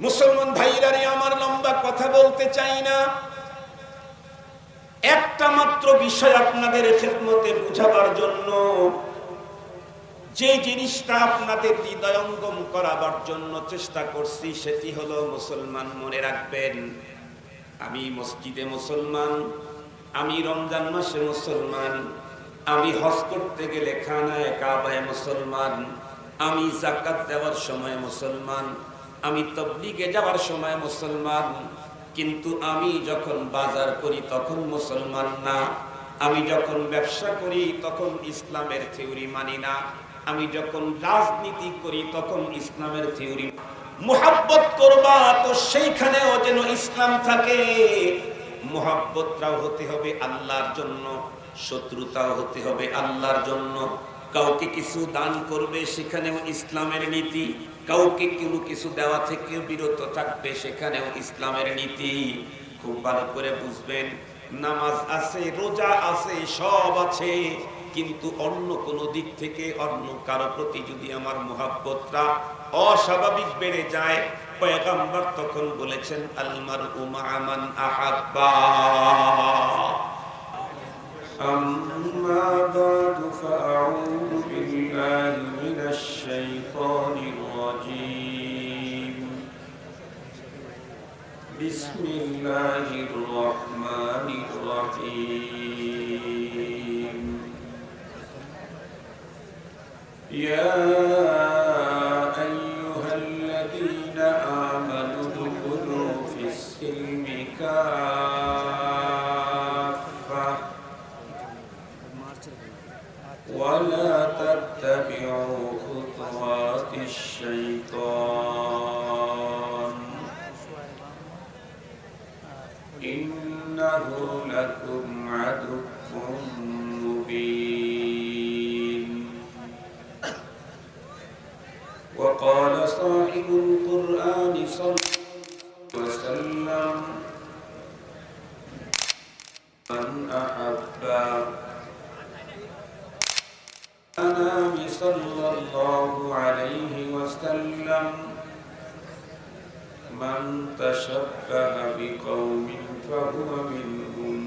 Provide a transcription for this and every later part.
মুসলমান ভাইরা রে আমার, লম্বা কথা বলতে চাই না, একটা মাত্র বিষয় আপনাদের খেদমতে বুঝাবার জন্য, যে জিনিসটা আপনাদের হৃদয়ঙ্গম করাবার জন্য চেষ্টা করছি, সেটি হলো মুসলমান মনে রাখবেন, আমি মসজিদে মুসলমান, আমি রমজান মাসে মুসলমান, আমি হজ করতে গেলে খানায়ে কাবায় মুসলমান, আমি যাকাত দেওয়ার সময় মুসলমান, আমি তাবলীগে যাওয়ার সময় মুসলমান, কিন্তু আমি যখন বাজার করি তখন মুসলমান না, আমি যখন ব্যবসা করি তখন ইসলামের থিওরি মানি না, আমি যখন রাজনীতি করি তখন ইসলামের থিওরি। মুহাব্বত করবা তো সেইখানেও যেন ইসলাম থাকে, মুহাব্বতটাও হতে হবে আল্লাহর জন্য, শত্রুতাও হতে হবে আল্লাহর জন্য। কাউকে কিছু দান করবে সেখানেও ইসলামের নীতি, কাউকে কোনো কিছু দেওয়া থেকে বিরত থাকবে সেখানেও ইসলামের নীতি। খুব ভালো করে বুঝবেন, নামাজ আছে, রোজা আছে, সব আছে, কিন্তু অন্য কোন দিক থেকে অন্য কারো প্রতি যদি আমার মুহাব্বতটা অস্বাভাবিক বেড়ে যায়, পয়গম্বর তখন বলেছেন আল মারউ মা'a মান আহাব্বা। আম্মা বা'দু ফাআউযু বিল্লাহি মিনাশ শাইতানির রাজীম। বিসমিল্লাহির রহমানির রহিম। ইয়া আইয়ুহাল্লাযীনা আমানু দুখুলু ফিস-সিলমি কাফফা ওয়া লা তাত্তাবি'উ খুতুওয়াতিশ-শাইতান ইন্নাহু লাকুম আদুউম মুবিন। وقال صاحب القرآن صلى الله عليه وسلم من أحب النبي صلى الله عليه وسلم من تشبه بقوم فهو منهم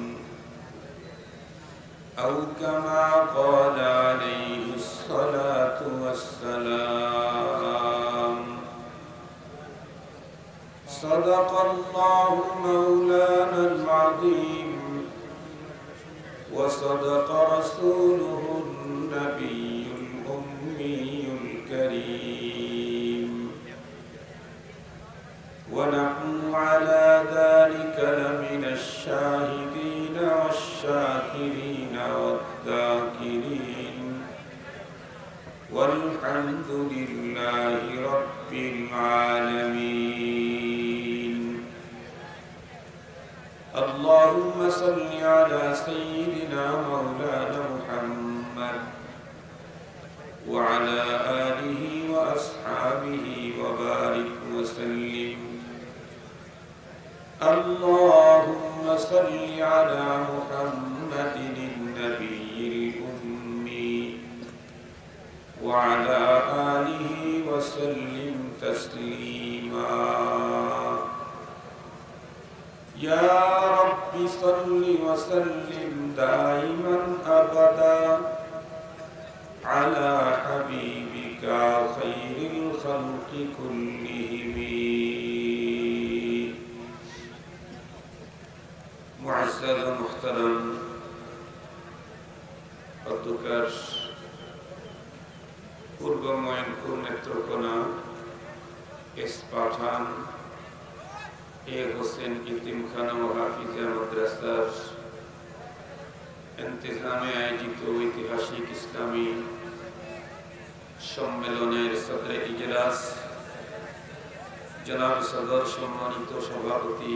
أو كما قال عليه الصلاة والسلام. صدق الله مولانا العظيم وصدق رسوله النبي الأمي الكريم ونحن على ذلك لمن الشاهدين والشاكرين والذاكرين والحمد لله رب العالمين. اللهم صل على سيدنا مولانا محمد وعلى آله وأصحابه وبارك وسلم. اللهم صل على محمد النبي الأمي وعلى آله وسلم تسليما. يا رب صل وسلم دائما أبدا على حبيبك خير الخلق كلهم. معزز محترم অধ্যকার পূর্ব ময়নপুর নেত্রকোনা এস পাঠান এ হোসেন ইতিমখানা ও হাফিজা মাদ্রাসার ইন্তেজামে আয়োজিত ঐতিহাসিক ইসলামী সম্মেলনের সদরে ইজলাস জনাব সদর সম্মানিত সভাপতি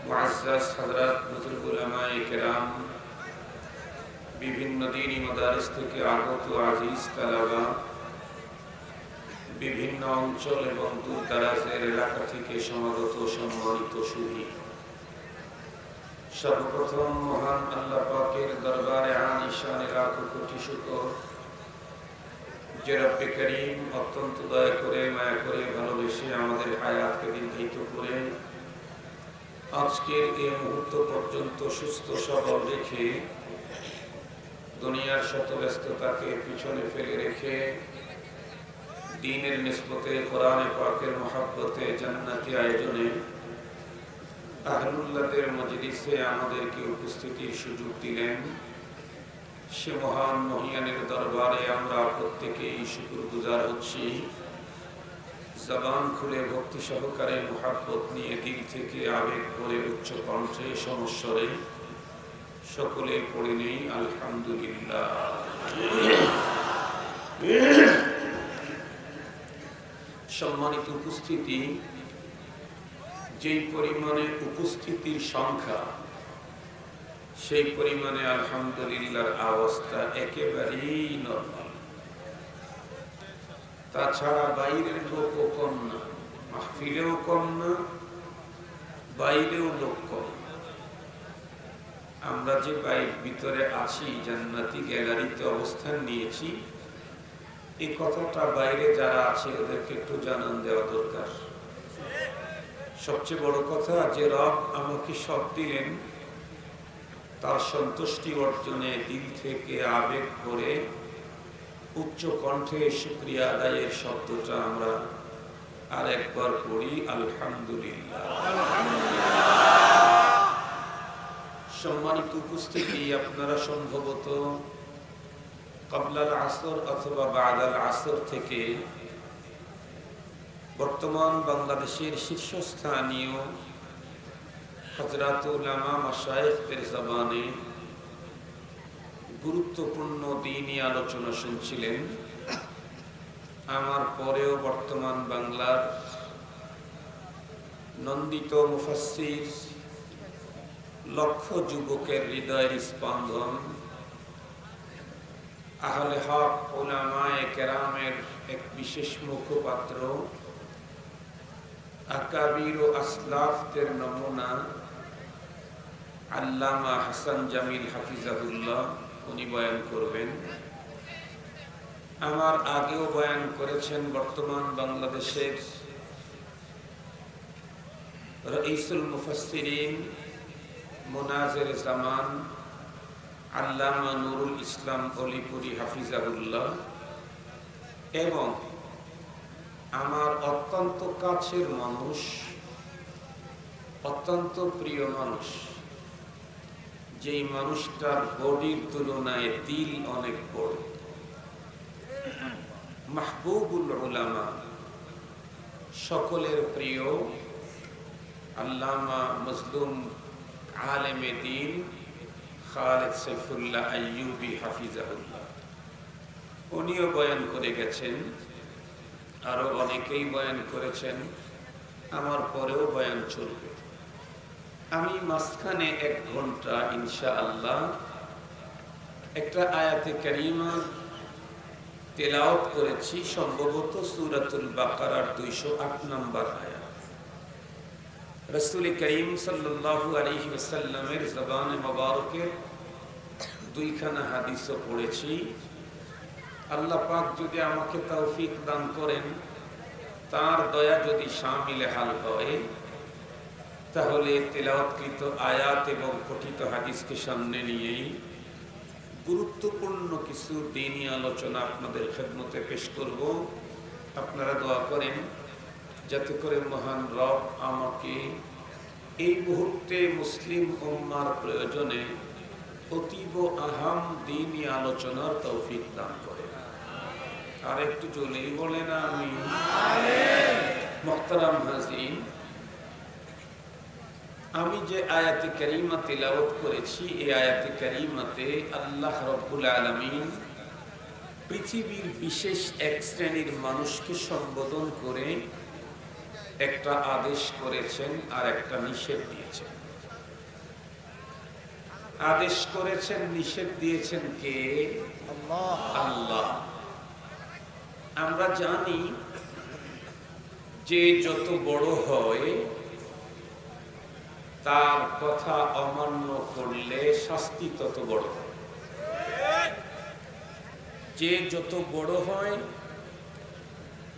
মুআজ্জাজ হযরত বুজুর্গ উলামায়ে কেরাম, বিভিন্ন দ্বীনি মাদারিস থেকে আগত আজিজ তালাবা, বিভিন্ন অঞ্চল এবং দূরদরাজের এলাকা থেকে সমাগত সম্মানিত সুধী, সর্বপ্রথম মহান আল্লাহ পাকের দরবারে আনিশানে লাখো কোটি শুকর, যে রব্বে করিম অত্যন্ত দয়া করে মায়া করে ভালোবেসে আমাদের হায়াতকে দীর্ঘায়িত করে আজকের এই মুহূর্ত পর্যন্ত সুস্থ সবল রেখে দুনিয়ার শত ব্যস্ততাকে পিছনে ফেলে রেখে দ্বীনের নিসবতে কোরআনে পাকের মহব্বতে জান্নাতি আয়োজনে আহলুল্লাহদের মজলিসে আমাদেরকে উপস্থিতির সুযোগ দিলেন। সে মহান মহিয়ানের দরবারে আমরা প্রত্যেকেই শুকরগুজার হচ্ছি। জবান খুলে ভক্তি সহকারে মহব্বত নিয়ে দিল থেকে আবেগ করে উচ্চ কণ্ঠে সমস্বরে সকলে পড়ে নেই আলহামদুলিল্লাহ। সম্মানিত উপস্থিতি, যেই পরিমাণে উপস্থিতির সংখ্যা সেই পরিমাণে আলহামদুলিল্লাহর অবস্থা একেবারেই নরমাল। তাছাড়া বাইরের লোকও কম না, মাহফিলেও কম না, বাইরেও লোক কম। আমরা যে ভিতরে আছি, জান্নাতি গ্যালারিতে অবস্থান নিয়েছি, এই কথাটা বাইরে যারা আছে ওদেরকে একটু জানান দেওয়া দরকার। সবচেয়ে বড় কথা, যে রব আমাকে সব দিলেন তার সন্তুষ্টি অর্জনে দিল থেকে আবেগ করে উচ্চ কণ্ঠে শুকরিয়া আদায়ের শব্দটা আমরা আর একবার পড়ি আলহামদুলিল্লাহ। সম্মানিত উপস্থিতি, আপনারা সম্ভবত ক্বাবলাল আসর অথবা বাদাল আসর থেকে বর্তমান বাংলাদেশের শীর্ষস্থানীয় হযরত উলামা মাশায়েখদের জবানে গুরুত্বপূর্ণ দ্বীনি আলোচনা শুনছিলেন। আমার পরেও বর্তমান বাংলার নন্দিত মুফাসসির, লক্ষ যুবকের হৃদয়ের স্পন্দন, আহলে হক উলামায়ে কেরামের এক বিশেষ মুখপাত্র, আকাবির ও আসলাফদের নমুনা আল্লামা হাসান জামিল হাফিজাহুল্লাহ, উনি বয়ান করবেন। আমার আগেও বয়ান করেছেন বর্তমান বাংলাদেশের রাইসুল মুফাসসিরিন মুনাজির জামান আল্লামা নুরুল ইসলাম অলিপুরি হাফিজাহুল্লাহ, এবং আমার অত্যন্ত কাছের মানুষ, অত্যন্ত প্রিয় মানুষ, যেই মানুষটার বডির তুলনায় দিল অনেক বড়, মাহবুবুল উলামা, সকলের প্রিয় আল্লামা মজলুম আলেমে দ্বীন খালেদ সাইফুল্লাহ আইয়ুবী হাফিজাহুল্লাহ, উনিও বয়ান করে গেছেন। আরো অনেকেই বয়ান করেছেন, আমার পরেও বয়ান চলবে। আমি মাঝখানে 1 ঘন্টা ইনশাআল্লাহ একটা আয়াতে কারিমা তেলাওয়াত করেছি, সম্ভবত সূরাতুল বাকারার 208 নম্বর আয়াত। রাসূল করিম সাল্লাল্লাহু আলাইহি ওয়াসাল্লামের জবানে মুবারকের 2খানা হাদিসও পড়েছি। আল্লাহ পাক যদি আমাকে তৌফিক দান করেন, তার দয়া যদি শামিলে হাল হয়, তাহলে তেলাওয়াতকৃত আয়াত এবং পঠিত হাদিসকে সামনে নিয়েই গুরুত্বপূর্ণ কিছু দ্বীনি আলোচনা আপনাদের খেদমতে পেশ করব। আপনারা দোয়া করেন যাতে করে মহান রব আমাকে এই মুহূর্তে মুসলিম উম্মার প্রয়োজনে অতীব আহাম দ্বীনি আলোচনার তৌফিক দান করেন। আর একটু জলেই বলেন আমিন। মুহতারাম হাজিরিন, আমি যে আয়াতে কারিমা তিলাওয়াত করেছি, এই আয়াতে কারিমাতে আল্লাহ রাব্বুল আলামিন পৃথিবীর বিশেষ এক শ্রেণীর মানুষকে সম্বোধন করে একটা আদেশ করেছেন আর একটা নিষেধ দিয়েছেন। আদেশ করেছেন, নিষেধ দিয়েছেন কে? আল্লাহ। আমরা জানি যে যত বড় হয় তার কথা অমান্য করলে শাস্তি তত বড় হয়। যে যত বড় হয়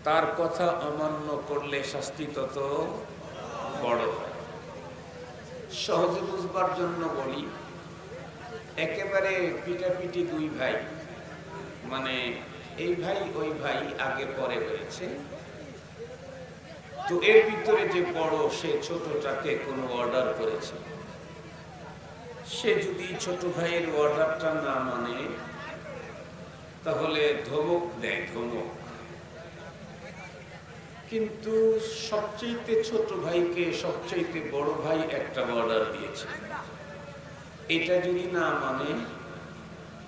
তার কথা অমান্য করলে শাস্তি তত বড় হয়। সহজে বুঝবার জন্য বলি, একেবারে পিটাপিটি দুই ভাই, মানে এই ভাই ওই ভাই আগে পরে হয়েছে, তো এর ভিতরে যে বড় সে ছোটটাকে কোনো অর্ডার করেছে, সে যদি ছোট ভাইয়ের অর্ডারটা না মানে তাহলে ধমক দেয়, ধমক। কিন্তু সবচেয়ে ছোট ভাইকে সবচেয়ে বড় ভাই একটা অর্ডার দিয়েছে, এটা যদি না মানে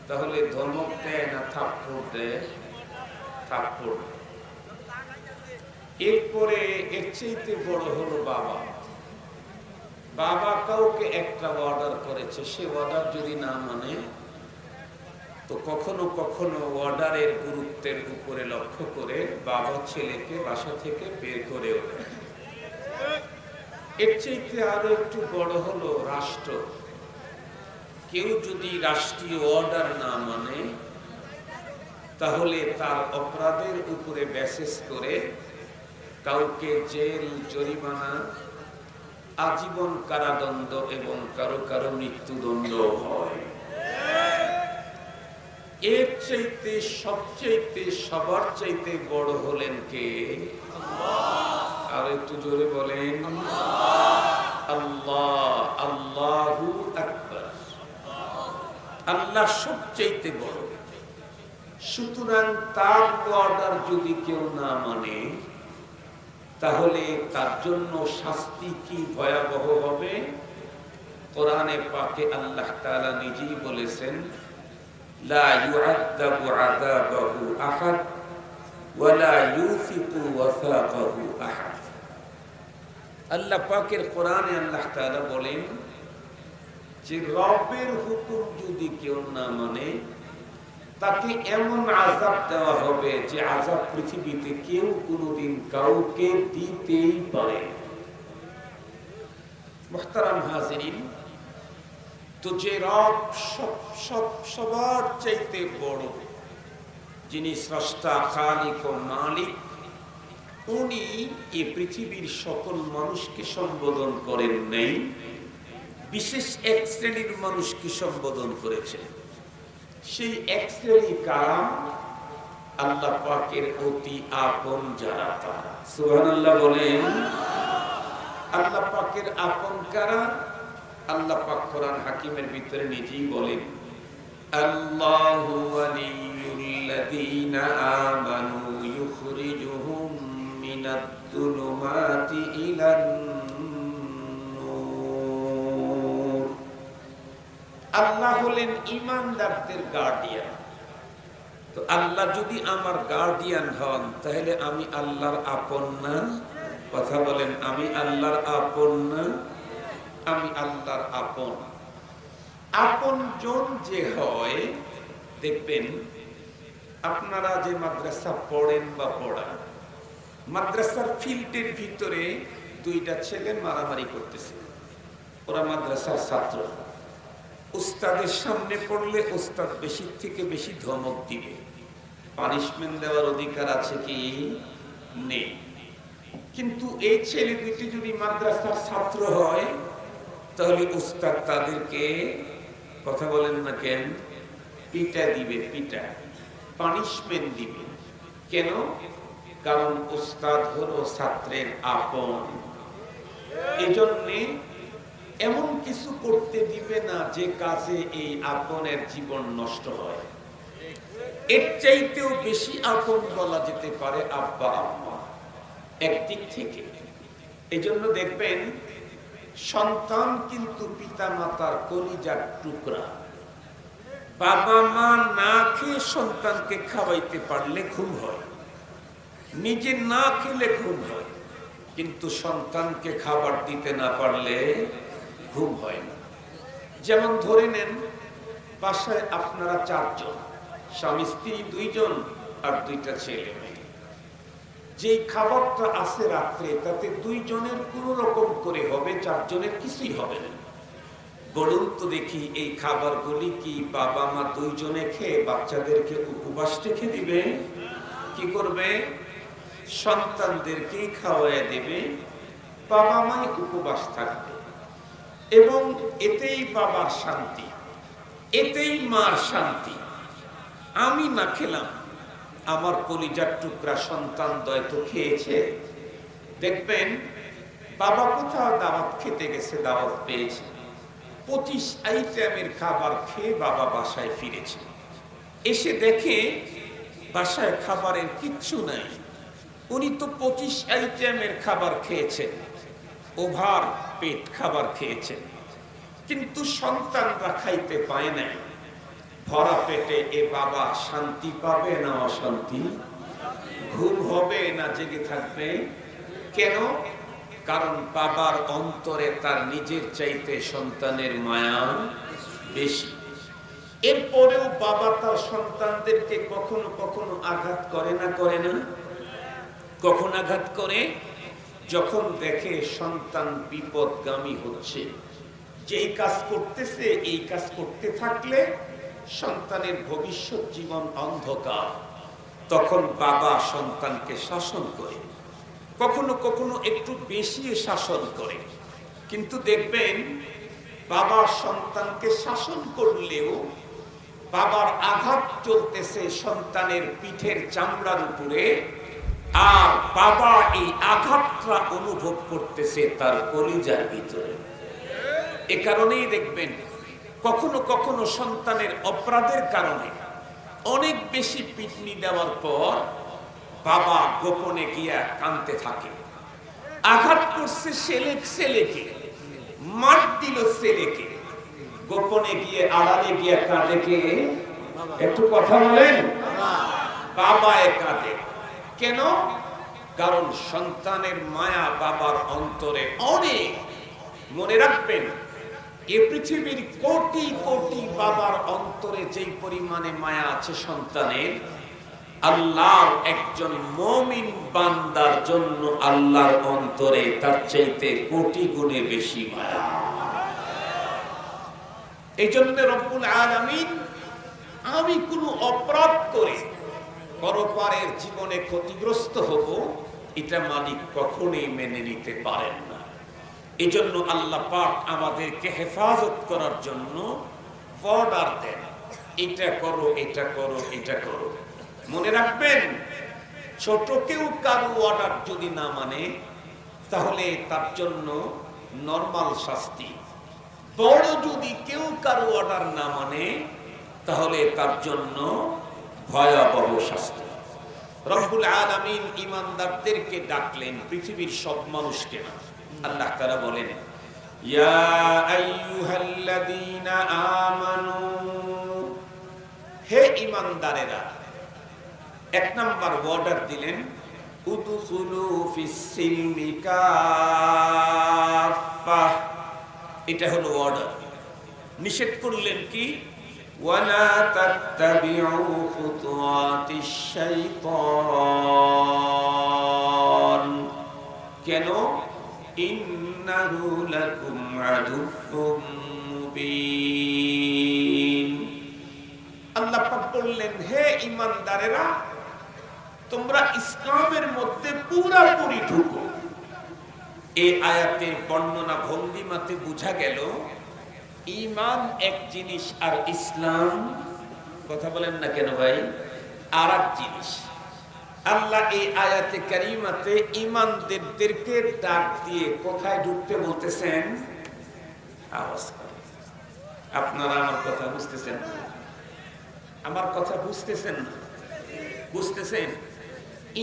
তাহলে ধমক দেয় না থাপ্পড় দেয়? থাপ্পড়। এরপরে এর চাইতে বড় হলো বাবা। বাবা কাউকে একটা অর্ডার করেছে, সে অর্ডার যদি না মানে তো কখনো কখনো অর্ডারের গুরুত্বের উপরে লক্ষ্য করে বাবা ছেলেকে বাসা থেকে বের করে ওঠে। এর চাইতে আরো একটু বড় হলো রাষ্ট্র। কেউ যদি রাষ্ট্রীয় অর্ডার না মানে তাহলে তার অপরাধের উপরে বেসিস করে কাউকে জেল, জরিমানা, আজীবন কারাদণ্ড এবং কারো কারো মৃত্যুদণ্ড হয়। এর চাইতে সবচাইতে সবার চাইতে বড় হলেন কে? আর একটু জোরে বলেন আল্লাহ। আল্লাহু আকবার। আল্লাহ সবচাইতে বড়। সুতরাং তার অর্ডার যদি কেউ না মানে তাহলে তার জন্য শাস্তি কি ভয়াবহ হবে। কোরআনে পাকে আল্লাহ তাআলা নিজেই বলেছেন, লা ইউআযাবু আযাবাহু আহাদ ওয়া লা ইউসিকু ওয়াসাকাহু আহাদ। আল্লাহ পাকের কোরআনে আল্লাহ তাআলা বলেন যে রবের হুকুম যদি কেউ না মানে তাকে এমন আযাব দেওয়া হবে যে আযাব পৃথিবীতে কেউ কোনোদিন কাউকে দিতেই পারে না। মুহতারাম হাজিরিন, তো যে রব সবার চাইতে বড়, যিনি স্রষ্টা, খালিক ও মালিক, উনি এই পৃথিবীর সকল মানুষকে সম্বোধন করেন নাই, বিশেষ এক শ্রেণীর মানুষকে সম্বোধন করেছেন। সেই এক শ্রেণী কারা? আল্লাহ পাকের অতি আপন যারা, তারা। সুবহানাল্লাহ বলেন। আল্লাহ পাকের আপন কারা? আল্লাহ পাক কোরআন হাকিমের ভিতরে নিজেই বলেন, আল্লাহু ওয়ালিয়ুল্লাযীনা আমানু ইউখরিজুহুম মিনাদ-দুলুমাতি ইলান নূর। আল্লাহ হলেন ঈমানদারদের গার্ডিয়ান। তো আল্লাহ যদি আমার গার্ডিয়ান হন তাহলে আমি আল্লাহর আপন না? কথা বলেন, আমি আল্লাহর আপন না? আমি আল্লাহর আপন। আপন জন যে হয়, দেখবেন আপনারা যে মাদ্রাসা পড়েন বা পড়ান, মাদ্রাসার ফিল্ডের ভিতরে দুইটা ছেলে মারামারি করতেছে, ওরা মাদ্রাসার ছাত্র। উস্তাদের সামনে পড়লে উস্তাদ বেশি থেকে বেশি ধমক দিবে, পানিশমেন্ট দেওয়ার অধিকার আছে কি নেই। কিন্তু এই ছেলে দুইটি যদি মাদ্রাসার ছাত্র হয় তাহলে উস্তাদ তাদেরকে, কথা বলেন না কেন, পিটা দিবে, পিটা, পানিশমেন্ট দিবে। কেন? কারণ উস্তাদ হলো ছাত্রের আপন। এজন্যে এমন কিছু করতে দিবে না যে কাজে এই আপনের জীবন নষ্ট হয়। এর চাইতেও বেশি আপন বলা যেতে পারে আব্বা আম্মা একদিক থেকে। এজন্য দেখবেন সন্তান কিন্তু পিতা মাতার কলিজার টুকরা। বাবা মা না খেয়ে সন্তানকে খাওয়াইতে পারলে ঘুম হয়, নিজে না খেলে ঘুম হয়, কিন্তু সন্তানকে খাবার দিতে না পারলে ঘুম হয় না। যেমন ধরে নেন বাসায় আপনারা চারজন, স্বামী স্ত্রী দুইজন আর দুইটা ছেলে মেয়ে। যেই খাবারটা আছে রাত্রে তাতে দুইজনের কোন রকম করে হবে, চারজনের কিছুই হবে না। বলুন তো দেখি, এই খাবারগুলি কি বাবা মা দুইজনে খেয়ে বাচ্চাদেরকে উপবাস রেখে দিবে? কি করবে? সন্তানদেরকে খাওয়ায় দেবে, বাবা মাই উপবাস থাকবে, এবং এতেই বাবার শান্তি, এতেই মার শান্তি। আমি না খেলাম, আমার কলিজার টুকরা সন্তান দয়তো খেয়েছে। দেখবেন বাবা কোথাও দাওয়াত খেতে গেছে, দাওয়াত পেয়েছে, 25 আইটেমের খাবার খেয়ে বাবা বাসায় ফিরেছে। এসে দেখে বাসায় খাবারের কিচ্ছু নাই। উনি তো 25 আইটেমের খাবার খেয়েছেন, ওভার পেট খাবার খেয়েছেন, কিন্তু সন্তানরা খাইতে পায় নাই। ভরা পেটে এ বাবা শান্তি পাবে না অশান্তি? ঘুম হবে না জেগে থাকবে? কেন? কারণ বাবার অন্তরে তার নিজের চাইতে সন্তানের মায়া বেশি। এরপরেও বাবা তার সন্তানদেরকে কখনো কখনো আঘাত করে না? করে না? কখন আঘাত করে? যখন দেখে সন্তান বিপদগামী হচ্ছে, যেই কাজ করতেছে এই কাজ করতে থাকলে সন্তানের ভবিষ্যৎ জীবন অন্ধকার, তখন বাবা সন্তানকে শাসন করে, কখনো কখনো একটু বেশি শাসন করে। কিন্তু দেখবেন বাবা সন্তানকে শাসন করলেও বাবার আঘাত চলতেছে সন্তানের পিঠের চামড়ার উপরে, আর বাবা এই আঘাতটা অনুভব করতেছে তার কলিজার ভিতরে। এ কারণেই দেখবেন কখনো কখনো সন্তানের অপরাধের কারণে অনেক বেশি পিটনি দেওয়ার পর বাবা গোপনে গিয়া কাঁদতে থাকে। আঘাত করছে ছেলেকে, মার দিল ছেলেকে, গোপনে গিয়ে আড়ালে গিয়ে কাঁদে কে? একটু কথা বলেন। বাবায় কাঁদে। কেন? কারণ সন্তানের মায়া বাবার অন্তরে অনেক। মনে রাখবেন, এ পৃথিবীর কোটি কোটি বাবার অন্তরে যেই পরিমাণে মায়া আছে সন্তানের, আল্লাহর একজন মুমিন বান্দার জন্য আল্লাহর অন্তরে তার চাইতে কোটি গুণে বেশি মায়া। এই জন্য রব্বুল আলামিন, আমি কোনো অপরাধ করে পরপারের জীবনে ক্ষতিগ্রস্ত হব, এটা মালিক কখনোই মেনে নিতে পারেন না। এই জন্য আল্লাহ পাক আমাদেরকে হেফাজত করার জন্য অর্ডার দেন, এটা করো, এটা করো, এটা করো। মনে রাখবেন, ছোট কেউ কারো অর্ডার যদি না মানে তাহলে তার জন্য নরমাল শাস্তি, বড় যদি কেউ কারো অর্ডার না মানে তাহলে তার জন্য ভয়াবহ শাস্তি। রব্বুল আলামিন ঈমানদারদেরকে ডাকলেন, পৃথিবীর সব মানুষকে না। আল্লাহ তাআলা বলেন, ইয়া আইয়ুহাল্লাযীনা আমানু, হে ঈমানদারেরা। এক নাম্বার অর্ডার দিলেন, উদখুলু ফিস সিলমি কাফা, এটা হলো অর্ডার। নিষেধ করলেন কি? ওয়ালা তাত্তাবিউ খুতুওয়াতিশ শাইতান। কেন? ইন্নাহু লাকুম আদুউম মুবিন। আল্লাহ পাক বললেন, হে ঈমানদারেরা, তোমরা ইসলামের মধ্যে পুরোপুরি ঢুকো। এই আয়াতের বর্ণনা ভঙ্গিমাতে বোঝা গেল ঈমান এক জিনিস আর ইসলাম, কথা বলেন না কেন ভাই, আর এক জিনিস। আল্লাহ এই আয়াতে কারিমাতে ঈমানদারদেরকে ডাক দিয়ে কোথায় ঢুকতে বলতেছেন? আওয়াজ করে। আপনারা আমার কথা বুঝতেছেন? আমার কথা বুঝতেছেন? বুঝতেছেন?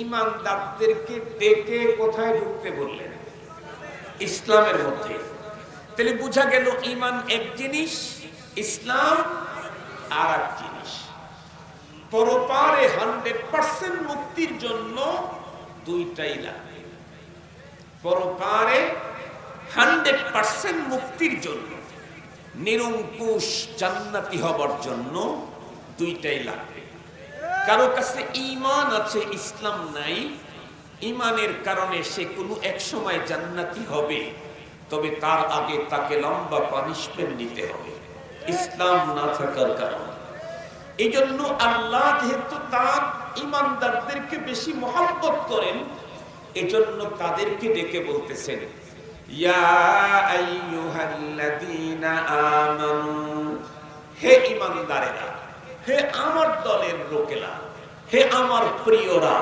ঈমানদারদেরকে ডেকে কোথায় ঢুকতে বললেন? ইসলামের মধ্যে। তাহলে বোঝা গেল ঈমান এক জিনিস, ইসলাম আর এক জিনিস। পরপারে 100% মুক্তির জন্য দুইটাই লাগবে। পরপারে 100% মুক্তির জন্য, নিরঙ্কুশ জান্নাতি হবার জন্য দুইটাই লাগবে। কারো কাছে ঈমান আছে, ইসলাম নাই, ঈমানের কারণে সে কোনো এক সময় জান্নাতি হবে, তবে তার আগে তাকে লম্বা পানিশমেন্ট নিতে হবে ইসলাম না থাকার কারণে। এই জন্য আল্লাহ যেহেতু তার ইমানদারদেরকে বেশি মহব্বত করেন, এজন্য তাদেরকে ডেকে বলতেছেন, ইয়া আইয়ুহাল্লাযীনা আমানু, হে ইমানদারেরা, হে আমার দলের লোকেরা, হে আমার প্রিয়রা,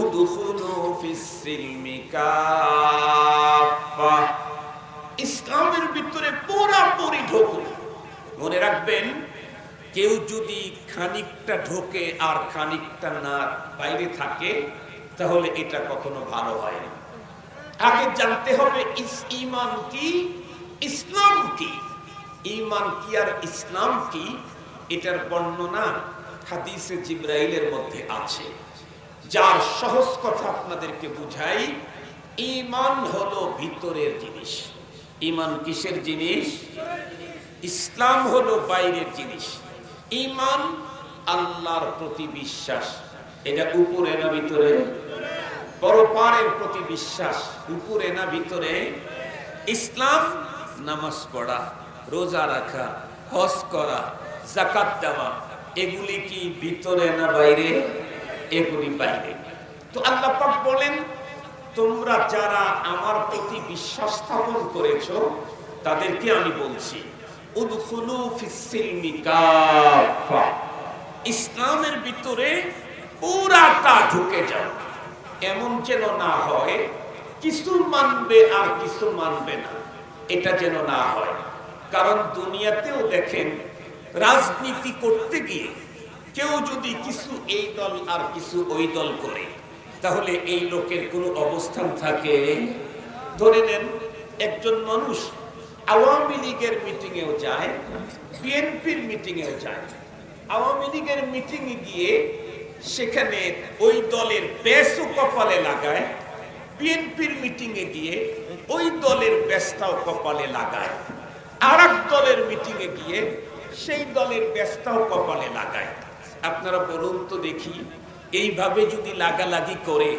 উদখুলু ফিস-সিলমি কাফা, ইসলামের ভিতরে পুরোপুরি ঢুকুন। মনে রাখবেন, কেউ যদি খানিকটা ঢোকে আর খানিকটা না বাইরে থাকে, তাহলে এটা কখনো ভালো হয় না। আগে জানতে হবে ঈমান কি, ইসলাম কি। ঈমান কি আর ইসলাম কি, এটার বর্ণনা হাদিসে জিবরাইলের মধ্যে আছে। যার সহজ কথা আপনাদেরকে বুঝাই, ঈমান হলো ভিতরের জিনিস। ঈমান কিসের জিনিস? ইসলাম হলো বাইরের জিনিস। ঈমান আল্লাহর প্রতি বিশ্বাস, এটা উপরে না ভিতরে? পরপারের প্রতি বিশ্বাস, উপরে না ভিতরে? ইসলাম নামাজ পড়া, রোজা রাখা, হজ করা, যাকাত দেওয়া, এগুলি কি ভিতরে না বাইরে? এগুলি বাইরে। তো আল্লাহ পাক বলেন, তোমরা যারা আমার প্রতি বিশ্বাস স্থাপন করেছো তাদেরকে আমি বলছি, উদখুলু ফিস-সিলমি কাফা, ইসলামের ভিতরে পুরাটা ঢুকে যাও। এমন যেন না হয় কিছু মানবে আর কিছু মানবে না, এটা যেন না হয়। কারণ দুনিয়াতেও দেখেন, রাজনীতি করতে গিয়ে কেউ যদি কিছু এই দল আর কিছু ওই দল করে, তাহলে এই লোকের কোনো অবস্থান থাকে? ধরে নেন, একজন মানুষ আওয়ামী লীগের মিটিংয়েও যায়, বিএনপির মিটিংয়েও যায়। আওয়ামী লীগের মিটিংয়ে গিয়ে সেখানে ওই দলের বেশও কপালে লাগায়, বিএনপির মিটিংয়ে গিয়ে ওই দলের বেশটাও কপালে লাগায়, আর এক দলের মিটিংয়ে গিয়ে সেই দলের বেশটাও কপালে লাগায়। আপনারা বলুন তো দেখি, এইভাবে যদি লাগালাগি করে,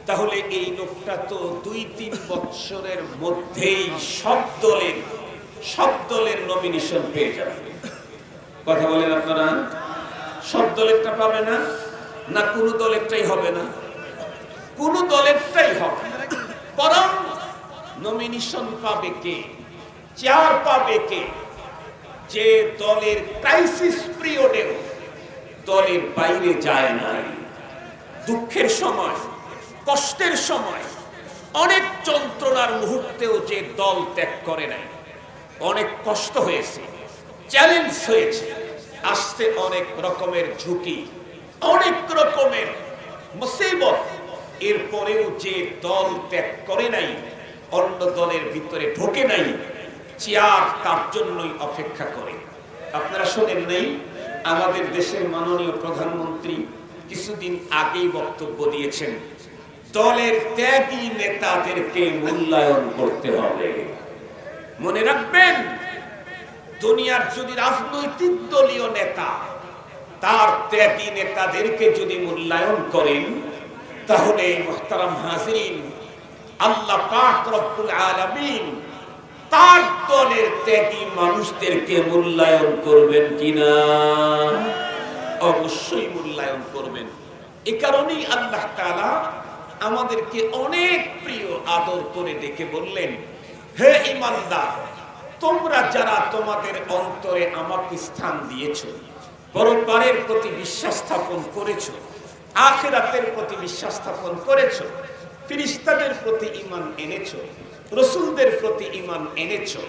তাহলে এই লোকটা তো 2-3 বছরের মধ্যেই সব দলের নমিনেশন পেয়ে যাবে। কথা বলেন আপনারা? সব দলেরটা পাবে না? না কোনো দলেরটাই হবে না? কোনো দলেরটাই হবে। বরং নমিনেশন পাবে কে, চেয়ার পাবে কে? যে দলের ক্রাইসিস পিরিয়ডেও দলের বাইরে যায় নাই, দুঃখের সময়, কষ্টের সময়, অনেক যন্ত্রণার মুহূর্তেও যে দল ত্যাগ করে নাই। অনেক কষ্ট হয়েছে, চ্যালেঞ্জ হয়েছে, আসছে অনেক রকমের ঝুঁকি, অনেক রকমের মুসিবত, এরপরেও যে দল ত্যাগ করে নাই, অন্য দলের ভিতরে ঢোকে নাই, চেয়ার তার জন্যই অপেক্ষা করে। আপনারা শোনেন নাই, আমাদের দেশের মাননীয় প্রধানমন্ত্রী কিছুদিন আগেই বক্তব্য দিয়েছেন, দলের ত্যাগী নেতাদেরকে মূল্যায়ন করতে হবে। মনে রাখবেন, দুনিয়ার যদি রাজনৈতিক দলীয় নেতা তার ত্যাগী নেতাদেরকে যদি মূল্যায়ন করেন, তাহলে মুহতারাম হাজিরিন, আল্লাহ পাক রব্বুল আলামিন তার দলের ত্যাগী মানুষদেরকে মূল্যায়ন করবেন কিনা? অবশ্যই মূল্যায়ন করবেন। এ কারণেই আল্লাহ তাআলা আমাদেরকে অনেক প্রিয় আদর করে ডেকে বললেন, হে ঈমানদার, তোমরা যারা তোমাদের অন্তরে আমাকে স্থান দিয়েছো, পরপারের প্রতি বিশ্বাস স্থাপন করেছো, আখিরাতের প্রতি বিশ্বাস স্থাপন করেছো, ফেরেশতাদের প্রতি ঈমান এনেছো, রাসূলদের প্রতি ঈমান এনেছো,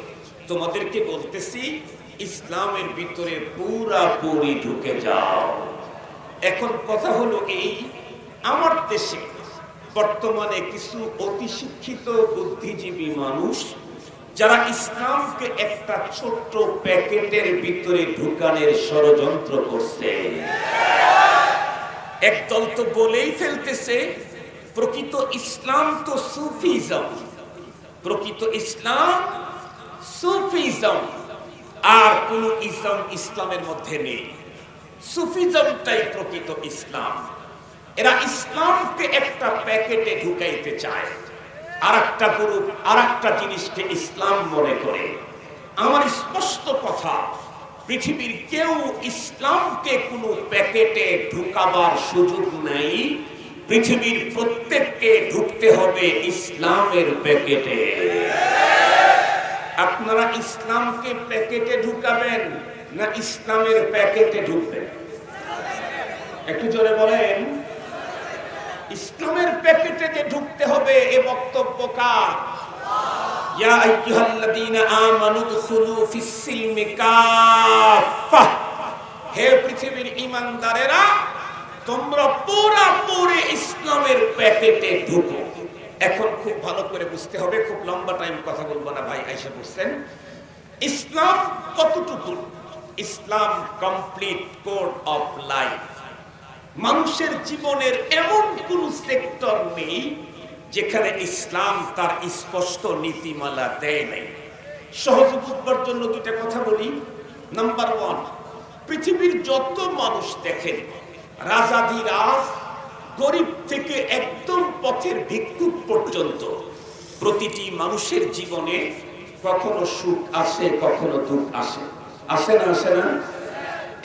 তোমাদেরকে বলতেছি ইসলামের ভিতরে পুরোপুরি ঢুকে যাও। এখন কথা হলো এই, আমার দেশে বর্তমানে কিছু অতি শিক্ষিত বুদ্ধিজীবী মানুষ যারা ইসলামকে একটা ছোট্ট প্যাকেটের ভিতরে ঢুকানোর ষড়যন্ত্র করছে। একদল তো বলেই ফেলতেছে, প্রকৃত ইসলাম তো সুফিজম, প্রকৃত ইসলাম সুফিজম, আর কোন ইসলাম ইসলামের মধ্যে নেই, সুফিজমটাই প্রকৃত ইসলাম। এরা ইসলামকে একটা প্যাকেটে ঢুকাইতে চায়। আরেকটা গ্রুপ আরেকটা জিনিসকে ইসলাম মনে করে। আমার স্পষ্ট কথা, পৃথিবীর কেউ ইসলামকে কোনো প্যাকেটে ঢুকাবার সুযোগ নেই। পৃথিবীর প্রত্যেককে ঢুকতে হবে ইসলামের প্যাকেটে। আপনারা ইসলামকে প্যাকেটে ঢুকাবেন না ইসলামের প্যাকেটে ঢুকবেন? একটু জোরে বলেন। ইসলামের প্যাকেটে যে ঢুকতে হবে এ বক্তব্য কার? ইয়া আইয়ুহাল্লাযীনা আমানু দুখুলু ফিস-সিলমি কাফা। হে পৃথিবীর ঈমানদারেরা, তোমরা পুরোপুরি ইসলামের প্যাকেটে ঢুকো। এখন খুব ভালো করে বুঝতে হবে, খুব লম্বা টাইম কথা বলবো না, ভাই আয়েশা বলছেন ইসলাম কতটুকু? ইসলাম কমপ্লিট কোড অফ লাইফ। মানুষের জীবনের এমন কোন সেক্টর নেই যেখানে ইসলাম তার স্পষ্ট নীতিমালা দেয় নাই। সহজ বুঝবার জন্য দুইটা কথা বলি। নাম্বার 1, পৃথিবীর যত মানুষ দেখেন, রাজাধিরাজ, গরিব থেকে একদম পথের ভিক্ষুক পর্যন্ত, প্রতিটি মানুষের জীবনে কখনো সুখ আসে, কখনো দুঃখ আসে। আসে না? আসে না?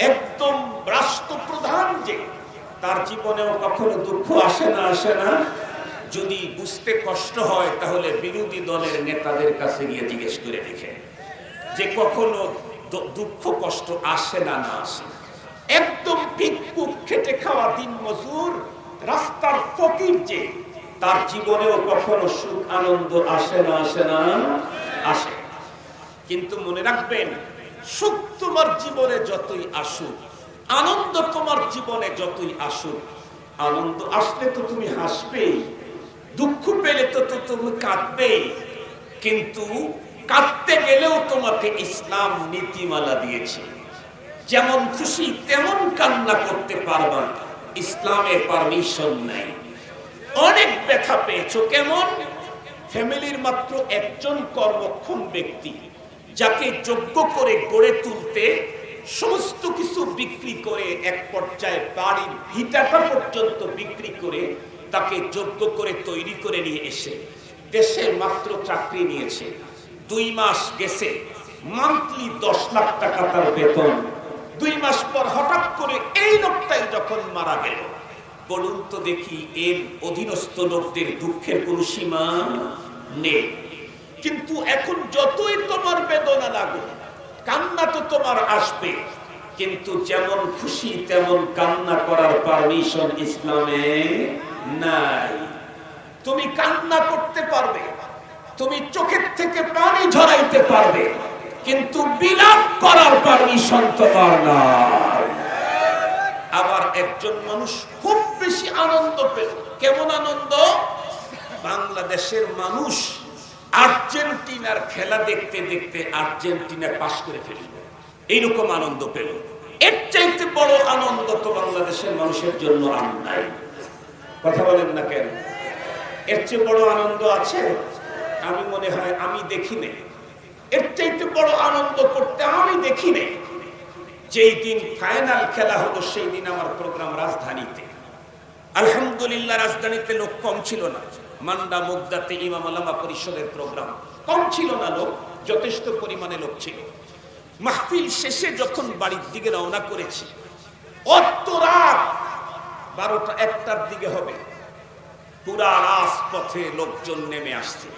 একদম রাষ্ট্রপ্রধান যে, তার জীবনেও কখনো দুঃখ আসে না? আসে না? যদি বুঝতে কষ্ট হয় তাহলে বিরোধী দলের নেতাদের কাছে গিয়ে জিজ্ঞেস করে দেখেন যে কখনো দুঃখ কষ্ট আসে না? না আসে। একদম ভিক্ষুক, খেটে খাওয়া দিন মজুর, রাস্তার ফকির যে, তার জীবনেও কখনো সুখ আনন্দ আসে না? আসে না? আসে। কিন্তু মনে রাখবেন, সুখ তোমার জীবনে যতই আসুক, আনন্দ তোমার জীবনে যতই আসুক, আনন্দ আসলে তো তুমি হাসবেই, দুঃখ পেলে তো তুমি কাঁদবেই। কিন্তু কাঁদতে গেলেও তোমাকে ইসলাম নীতিমালা দিয়েছে, যেমন খুশি তেমন কান্না করতে পারবা, ইসলামের পারমিশন নাই। অনেক ব্যথা পেয়েছো, কেমন? ফ্যামিলির মাত্র একজন কর্মক্ষম ব্যক্তি, যাকে যোগ্য করে গড়ে তুলতে সমস্ত কিছু বিক্রি করে, এক পর্যায়ে বাড়ির ভিটাটা পর্যন্ত বিক্রি করে তাকে যোগ্য করে তৈরি করে নিয়ে এসে দেশে মাত্র চাকরি নিয়েছে। 2 মাস গেছে, মান্থলি 10 লাখ টাকা তার বেতন। 2 মাস পর হঠাৎ করে এই লোকটাই যখন মারা গেল, বলুন তো দেখি, এর অধীনস্থ লোকদের দুঃখের কোন সীমা নেই। কিন্তু এখন যতই তোমার বেদনা লাগুক, কান্না তো তোমার আসবে, কিন্তু যেমন খুশি তেমন কান্না করার পারমিশন ইসলামে নাই। তুমি কান্না করতে পারবে, তুমি চোখের থেকে পানি ঝরাইতে পারবে, কিন্তু বিলাপ করার পারমিশন তোমার নাই। আবার একজন মানুষ খুব বেশি আনন্দ পেল। কেমন আনন্দ? বাংলাদেশের মানুষ আর্জেন্টিনার খেলা দেখতে দেখতে আর্জেন্টিনা পাস করে ফেলল, এইরকম আনন্দ পেল। এর চাইতে বড় আনন্দ তো বাংলাদেশের মানুষের জন্য আর নাই। কথা বলেন না কেন? এর চেয়ে বড় আনন্দ আছে? আমি মনে হয় আমি দেখি নাই। এর চাইতে বড় আনন্দ করতে আমি দেখি নাই। যেই দিন ফাইনাল খেলা হলো সেই দিন আমার প্রোগ্রাম রাজধানীতে। আলহামদুলিল্লাহ, রাজধানীতে লোক কম ছিল না। মান্ডা মুগদাতে ইমাম ওলামা পরিষদের প্রোগ্রাম, কম ছিল না লোক, যথেষ্ট পরিমাণে লোক ছিল। মাহফিল শেষে যখন বাড়ির দিকে রওনা করেছি, অত রাত 12টা 1টার দিকে হবে, পুরা রাজপথে লোকজন নেমে আসছে।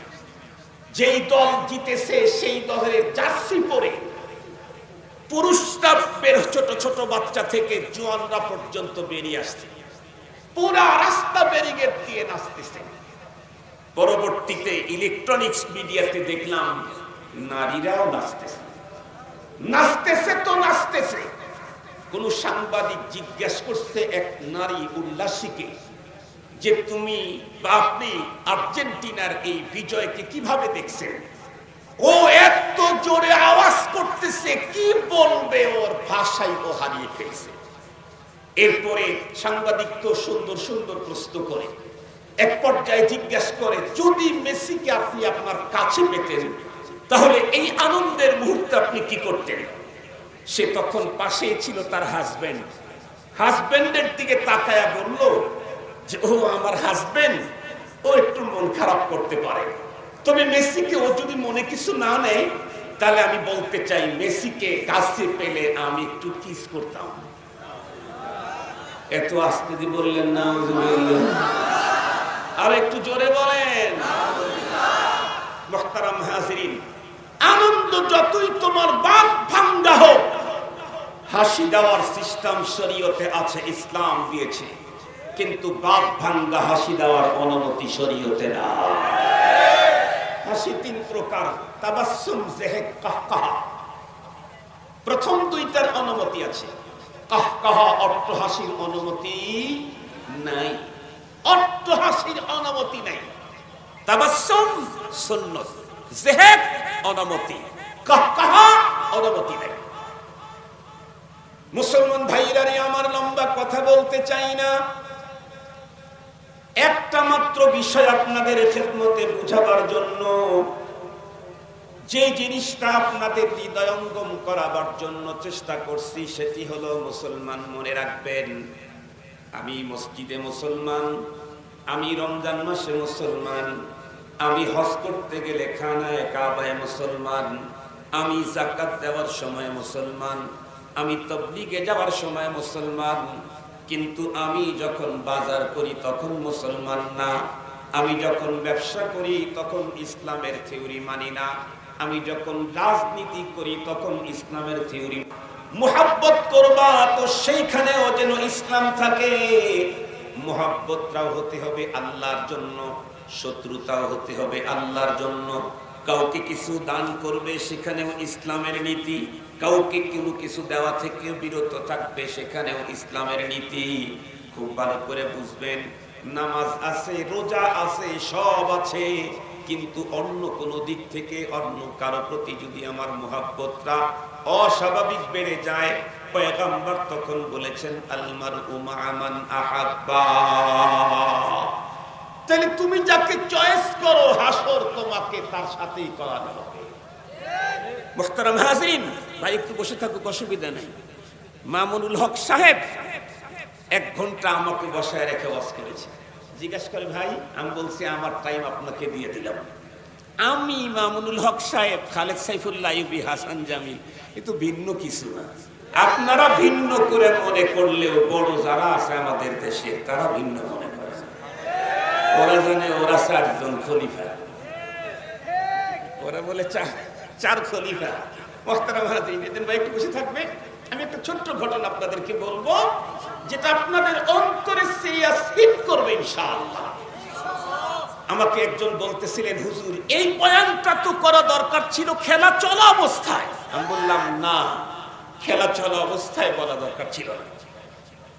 যেই দল জিতেছে সেই দলের জার্সি পরে পুরুষরা, ছোট ছোট বাচ্চা থেকে জোয়ানরা পর্যন্ত বেরিয়ে আসছে, পুরা রাস্তা ব্যারিকেড দিয়ে নাচতেছে। পরবর্তীতে ইলেকট্রনিক্স মিডিয়াতে দেখলাম নারীরাও নাচতেছে। নাচতেছে তো নাচতেছে। কোন সাংবাদিক জিজ্ঞাসা করছে এক নারী উল্লাসীকে যে তুমি বা আপনি আর্জেন্টিনার এই বিজয়কে কিভাবে দেখছেন? ও এত জোরে আওয়াজ করতেছে, কি বলবে, ওর ভাষাই ও হারিয়ে ফেলছে। এরপরে সাংবাদিক তো সুন্দর সুন্দর প্রশ্ন করে, এক পর্যায়ে জিজ্ঞাসা করে, যদি মেসিকে আপনি আপনার কাছে পেতেন তাহলে এই আনন্দের মুহূর্তে আপনি কি করতেন? সে তখন পাশেই ছিল তার হাজবেন্ড। হাজবেন্ডের দিকে তাকায়া বলল যে ও আমার হাজবেন্ড, ও একটু মন খারাপ করতে পারে। তবে মেসিকে ও যদি মনে কিছু না নেয়, তাহলে আমি বলতে চাই মেসিকে কাছে পেলে আমি একটু কিস করতাম। এত আস্তে দিয়ে বললেন না, আর একটু জোরে বলেন। মুহতারাম হাজিরিন, আনন্দ যতই তোমার বাপ ভাঙ্গা হোক, হাসি দেওয়ার সিস্টেম শরীয়তে আছে, ইসলাম দিয়েছে, কিন্তু বাপ ভাঙ্গা হাসি দেওয়ার অনুমতি শরীয়তে না। হাসি তিন প্রকার, তাবাসসুম, যিহক, কাহকাহা। প্রথম দুইটার অনুমতি আছে, কাহকাহা অট্ট হাসির অনুমতি নাই, অট্ট হাসির অনুমতি নাই। তাবাসসুম সুন্নাত, যিহক অনুমতি, কাহকাহা অনুমতি নাই। মুসলমান ভাইরা রে আমার, লম্বা কথা বলতে চাই না, একটা মাত্র বিষয় আপনাদের খেদমতে বুঝাবার জন্য, যে জিনিসটা আপনাদের হৃদয়ঙ্গম করাবার জন্য চেষ্টা করছি, সেটি হলো মুসলমান মনে রাখবেন, আমি মসজিদে মুসলমান, আমি রমজান মাসে মুসলমান, আমি হজ করতে গেলে খানায়ে কাবায় মুসলমান, আমি যাকাত দেওয়ার সময় মুসলমান, আমি তাবলীগে যাওয়ার সময় মুসলমান, কিন্তু আমি যখন বাজার করি তখন মুসলমান না, আমি যখন ব্যবসা করি তখন ইসলামের থিওরি মানি না, আমি যখন রাজনীতি করি তখন ইসলামের থিওরি। মুহাব্বত করবা তো সেইখানেও যেন ইসলাম থাকে, মুহাব্বতটাও হতে হবে আল্লাহর জন্য, শত্রুতাও হতে হবে আল্লাহর জন্য। কাউকে কিছু দান করবে, সেখানেও ইসলামের নীতি, কাউকে কিছু দেওয়া থেকে বিরত থাকবে, সেখানেও ইসলামের নীতি। খুব ভালো করে বুঝবেন, নামাজ আছে, রোজা আছে, সব আছে, কিন্তু অন্য কোন দিক থেকে অন্য কারো প্রতি যদি আমার মুহাব্বতটা অস্বাভাবিক বেড়ে যায়, পয়গম্বর তখন বলেছেন আল মারউ মা'a মান আহাব্বা। তাহলে তুমি যাকে চয়েস করো, হাসর তোমাকে তার সাথেই করানো হবে। মুহতারাম হাজিরিন, ভাই একটু বসে থাকুক, অসুবিধা নাই। মামুনুল হক সাহেব 1 ঘন্টা আমাকে বসায় রেখে ওয়াজ করেছে। জিজ্ঞাসা করে, ভাই আমি বলছি আমার টাইম আপনাকে দিয়ে দিলাম। আমি মামুনুল হক সাহেব, খালেদ সাইফুল্লাহ আইয়ুবী, হাসান জামিল, এ তো ভিন্ন কিছু না। আপনারা ভিন্ন করে মনে করলেও বড় যারা আছে আমাদের দেশে, তারা ভিন্ন মনে করে। ওরা জানে ওরা 4 জন খলিফা, ওরা বলে 4 খলিফা। মুহতারাম হাজিরিন, এদিন ভাই একটু বসে থাকবে, আমি একটা ছোট্ট ঘটনা আপনাদেরকে বলবো, যেটা আপনাদের অন্তরে সিট করবে ইনশাআল্লাহ। আমাকে একজন বলতেছিলেন, হুজুর এই বয়ানটা তো করা দরকার ছিল খেলা চলা অবস্থায়। আমি বললাম, না, খেলা চলা অবস্থায় বলা দরকার ছিল না।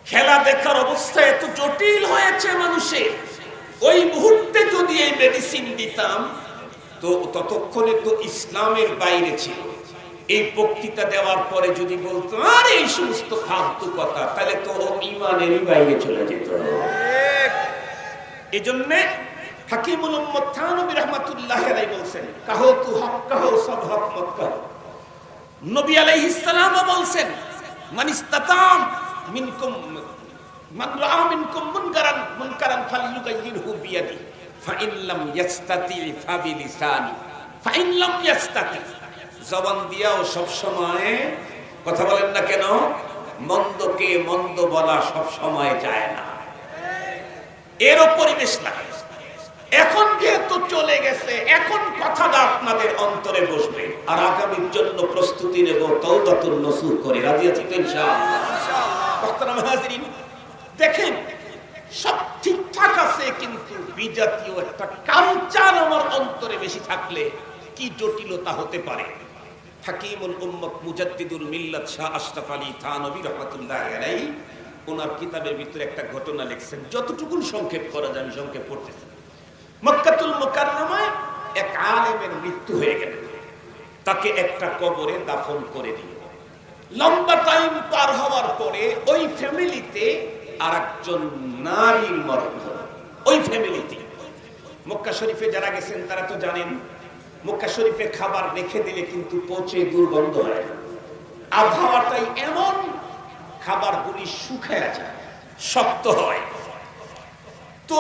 খেলা দেখার অবস্থায় এত জটিল হয়েছে মানুষের, ওই মুহূর্তে যদি এই মেডিসিন দিতাম তো ততক্ষণে তো ইসলামের বাইরে ছিল। এই বক্তৃতা দেওয়ার পরে যদি বলতো আর এই সমস্ত ফালতু কথা, তাহলে তো ঈমানের বাইরে চলে যেত। এজন্য হাকিমুল উম্মত থানবী রাহমাতুল্লাহি আলাইহি বলছেন, কাহো তু হক কাহো, সব হক মত কাহো। নবী আলাইহিস সালাম বলছেন, মান ইসতাতাম মিনকুম মান রাআ মিনকুম মুনকারান ফালইয়ুগাইয়িরহু বিয়াদি, ফাইন লাম ইস্তাতি ফাবিলিসানি, ফাইন লাম ইস্তাতি। জবান দিয়াও সব সময় কথা বলেন না কেন? মন্দকে মন্দ বলা সব সময় যায় না, এরও পরিবেশ লাগে। এখন যেহেতু চলে গেছে, এখন কথাটা আপনাদের অন্তরে বসবে, আর আগামীর জন্য প্রস্তুতি নেব তাওবাতুন নসুহ করে। রাজি আছি তো ইনশাআল্লাহ? মুহতারাম হাজিরিন, দেখেন সব ঠিকঠাক আছে, কিন্তু বিজাতীয় একটা কালচার আমার অন্তরে বেশি থাকলে কি জটিলতা হতে পারে। হাকিমুল উম্মত মুজাদ্দিদুল মিল্লাত শাহ আশরাফ আলী থানবী রাহমাতুল্লাহি আলাইহি ওনার কিতাবের ভিতরে একটা ঘটনা লিখছেন, যতটুকু সংক্ষেপ করা যায় আমি সংক্ষেপ করতেছি। মক্কাতুল মুকাররমায় এক আলেমের মৃত্যু হয়ে গেল, তাকে একটা কবরে দাফন করে দিল। লম্বা টাইম পার হওয়ার পরে ওই ফ্যামিলিতে আরেকজন নারীর মরণ হলো। ওই ফ্যামিলিতে, মক্কা শরীফে যারা গেছেন তারা তো জানেন, মক্কা শরীফে খাবার রেখে দিলে কিন্তু পচে দুর্গন্ধ হয়, আবহাওয়াটাই এমন, খাবারগুলি শুকিয়ে যায়, শক্ত হয়। তো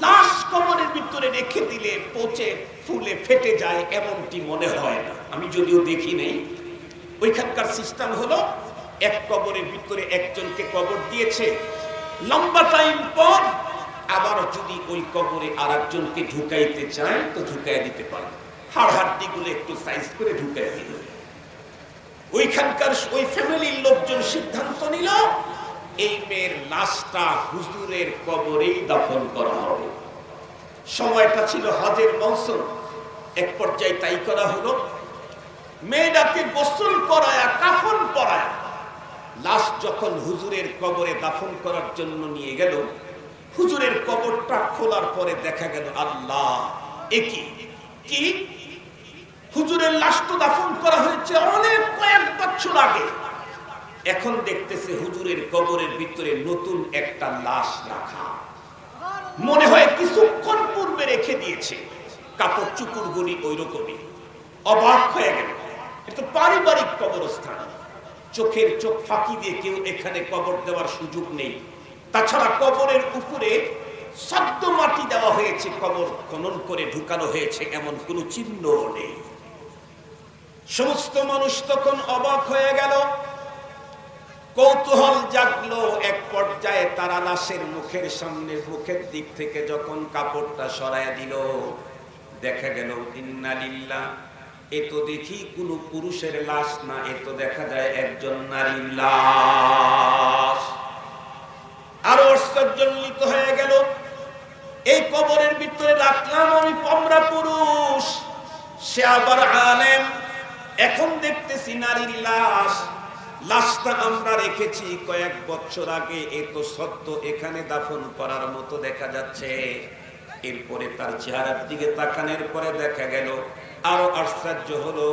লাশ কবরের ভিতরে রেখে দিলে পচে ফুলে ফেটে যায় এমনটি মনে হয় না। আমি যদিও দেখি নাই, ওইখানকার সিস্টেম হলো এক কবরের ভিতরে একজনকে কবর দিয়েছে, লম্বা টাইম পর আবার যদি ওই কবরে আর একজনকে ঢুকাইতে চায় তো ঢুকাই দিতে পারে, হাড় হাড্ডি গুলো একটু সাইজ করে ঢুকাই দিল। ওইখানকার ওই ফ্যামিলির লোকজন সিদ্ধান্ত নিল এই মেয়ের লাশটা হুজুরের কবরেই দাফন করা হবে। সময়টা ছিল হজের মৌসুম, এক পর্যায়ে তাই করা হলো। মেয়েটাকে গোসল করায়া কাফন পরায়া লাশ যখন হুজুরের কবরে দাফন করার জন্য নিয়ে গেল, হুজুরের কবরটা খোলার পরে দেখা গেল আল্লাহ একই কি, হুজুরের লাশ তো দাফন করা হয়েছে অনেক কয়েক বছর আগে, এখন দেখতেছে হুজুরের কবরের ভিতরে নতুন একটা লাশ রাখা, মনে হয় কিছুক্ষণ পূর্বে রেখে দিয়েছে, কাপড় চুপুরগুলি ওই রকমই। অবাক হয়ে গেল, এটা পারিবারিক কবরস্থান, চোখের চোখ ফাঁকি দিয়ে কেউ এখানে কবর দেওয়ার সুযোগ নেই। তাছাড়া কবরের উপরে সদ্য মাটি দেওয়া হয়েছে, কবর খনন করে ঢুকানো হয়েছে, এমন কোনো চিহ্ন নেই। সমস্ত মানুষ তখন অবাক হয়ে গেল, কৌতূহল জাগলো। এক পর্যায়ে তারা লাশের মুখের সামনে, মুখের দিক থেকে যখন কাপড়টা সরায় দিল, দেখা গেল ইন্না লিল্লাহ, এ তো দেখি কোনো পুরুষের লাশ না, এ তো দেখা যায় একজন নারীর লাশ। আরো আশ্চর্যান্বিত হয়ে গেল, এই কবরের ভিতরে রাখলাম আমি পমরা পুরুষ, সে আবার আলেম, এখন দেখতেছি নারীর লাশ। লাশটা আমরা রেখেছি কয়েক বছর আগে, এ তো সত্য এখানে দাফন করার মতো দেখা যাচ্ছে। এরপরে তার চেহারার দিকে তাকানোর পরে দেখা গেল, আরো আশ্চর্য হলো,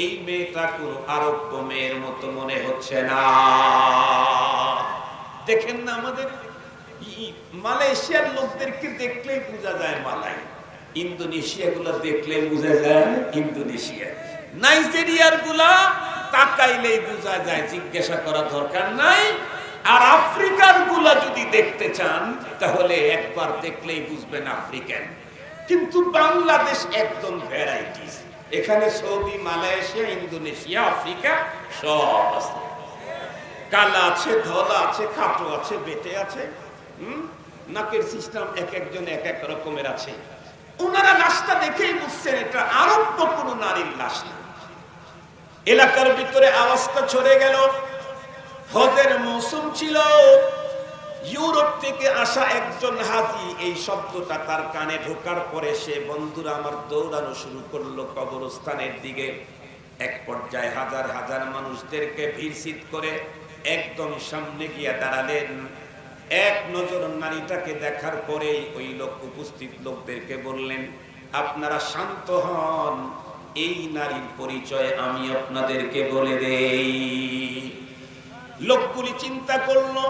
এই মেয়েটা কোন আরব মেয়ের মতো মনে হচ্ছে না। দেখেন না, আমাদের মালয়েশিয়ার লোকদেরকে দেখলেই বোঝা যায় মালাই, ইন্দোনেশিয়া গুলা দেখলে বোঝা যায় ইন্দোনেশিয়া, নাইজেরিয়ার গুলা তাকাইলেই বোঝা যায়, জিজ্ঞাসা করা দরকার নাই। আর আফ্রিকার গুলা যদি দেখতে চান তাহলে একবার দেখলেই বুঝবেন আফ্রিকান। কিন্তু বাংলাদেশ একদম ভ্যারাইটিস, এখানে সৌদি, মালয়েশিয়া, ইন্দোনেশিয়া, আফ্রিকা সব আছে। কালা আছে, ধলা আছে, খাটো আছে, বেটে আছে, নাকের সিস্টেম এক একজন এক এক রকমের আছে। ওনারা লাশটা দেখেই বুঝছেন এটা আরব কোন নারীর লাশ না। এলাকার ভিতরে আওয়াজটা ছড়ে গেল, হজের মৌসুম ছিল, ইউরোপ থেকে আসা একজন হাজী, এই শব্দটা তার কানে ঢোকার পরে সে, বন্ধুরা আমার, দৌড়ানো শুরু করলো কবরস্থানের দিকে। এক পর্যায়ে হাজার হাজার মানুষদেরকে ভিড় করে একদম সামনে গিয়ে দাঁড়ালেন। এক নজর নারীটাকে দেখার পরেই ওই লোক উপস্থিত লোকদেরকে বললেন, আপনারা শান্ত হন, এই নারীর পরিচয় আমি আপনাদেরকে বলে দেই। লোকগুলি চিন্তা করলো,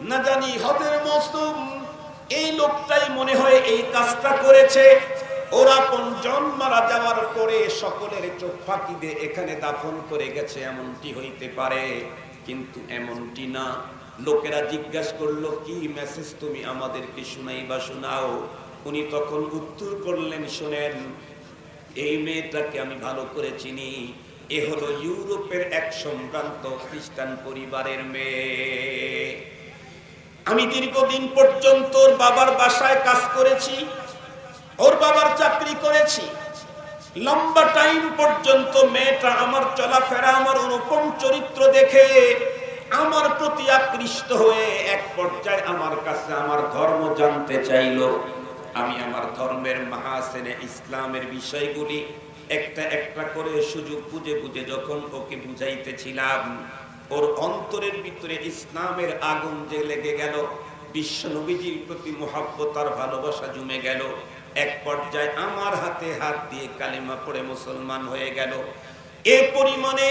না জানি হজের মৌসুম, এই লোকটাই মনে হয় এই কাজটা করেছে। ওরা কোনজন মারা যাওয়ার পরে সকলের চোখ ফাঁকি দিয়ে এখানে দাফন করে গেছে, এমনটি হইতে পারে। কিন্তু এমনটি না। লোকেরা জিজ্ঞাসা করলো, কি মেসেজ তুমি আমাদেরকে শুনাইবা, শোনাও। উনি তখন উত্তর করলেন, শোনেন, এই মেয়েটাকে আমি ভালো করে চিনি, এ হলো ইউরোপের এক সম্ভ্রান্ত খ্রিস্টান পরিবারের মেয়ে। আমি দীর্ঘদিন পর্যন্ত ওর বাবার বাসায় কাজ করেছি, ওর বাবার চাকরি করেছি। লম্বা টাইম পর্যন্ত মেয়েটা আমার চলাফেরা, আমার অনুপম চরিত্র দেখে আমার প্রতি আকৃষ্ট হয়ে এক পর্যায়ে আমার কাছে আমার ধর্ম জানতে চাইলো। আমি আমার ধর্মের মাহাসেনে ইসলামের বিষয়গুলি একটা একটা করে সুযোগ বুঝে বুঝে যখন ওকে বুঝাইতেছিলাম, ওর অন্তরের ভিতরে ইসলামের আগুন যে লেগে গেল, বিশ্ব নবীজির প্রতি মহব্বত আর ভালোবাসা জমে গেল। এক পর্যায়ে আমার হাতে হাত দিয়ে কালিমা পড়ে মুসলমান হয়ে গেল। এই পরিমাণে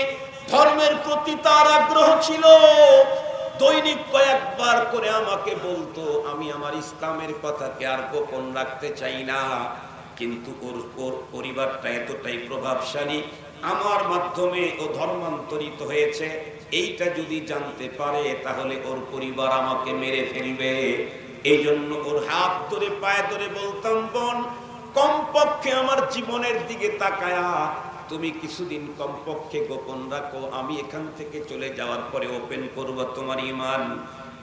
ধর্মের প্রতি তার আগ্রহ ছিল, দৈনিক কয়েকবার করে আমাকে বলতো, আমি আমার ইসলামের কথাকে আর গোপন রাখতে চাই না। কিন্তু ওর পরিবারটা এতটাই প্রভাবশালী, আমার মাধ্যমে ও ধর্মান্তরিত হয়েছে, এইটা যদি জানতে পারে তাহলে ওর পরিবার আমাকে মেরে ফেলবে। এই জন্য ওর হাত ধরে পায়ে ধরে বলতাম, বোন কমপক্ষে আমার জীবনের দিকে তাকায়া তুমি কিছুদিন কমপক্ষে গোপন রাখো, আমি এখান থেকে চলে যাওয়ার পরে ওপেন করব তোমার ঈমান।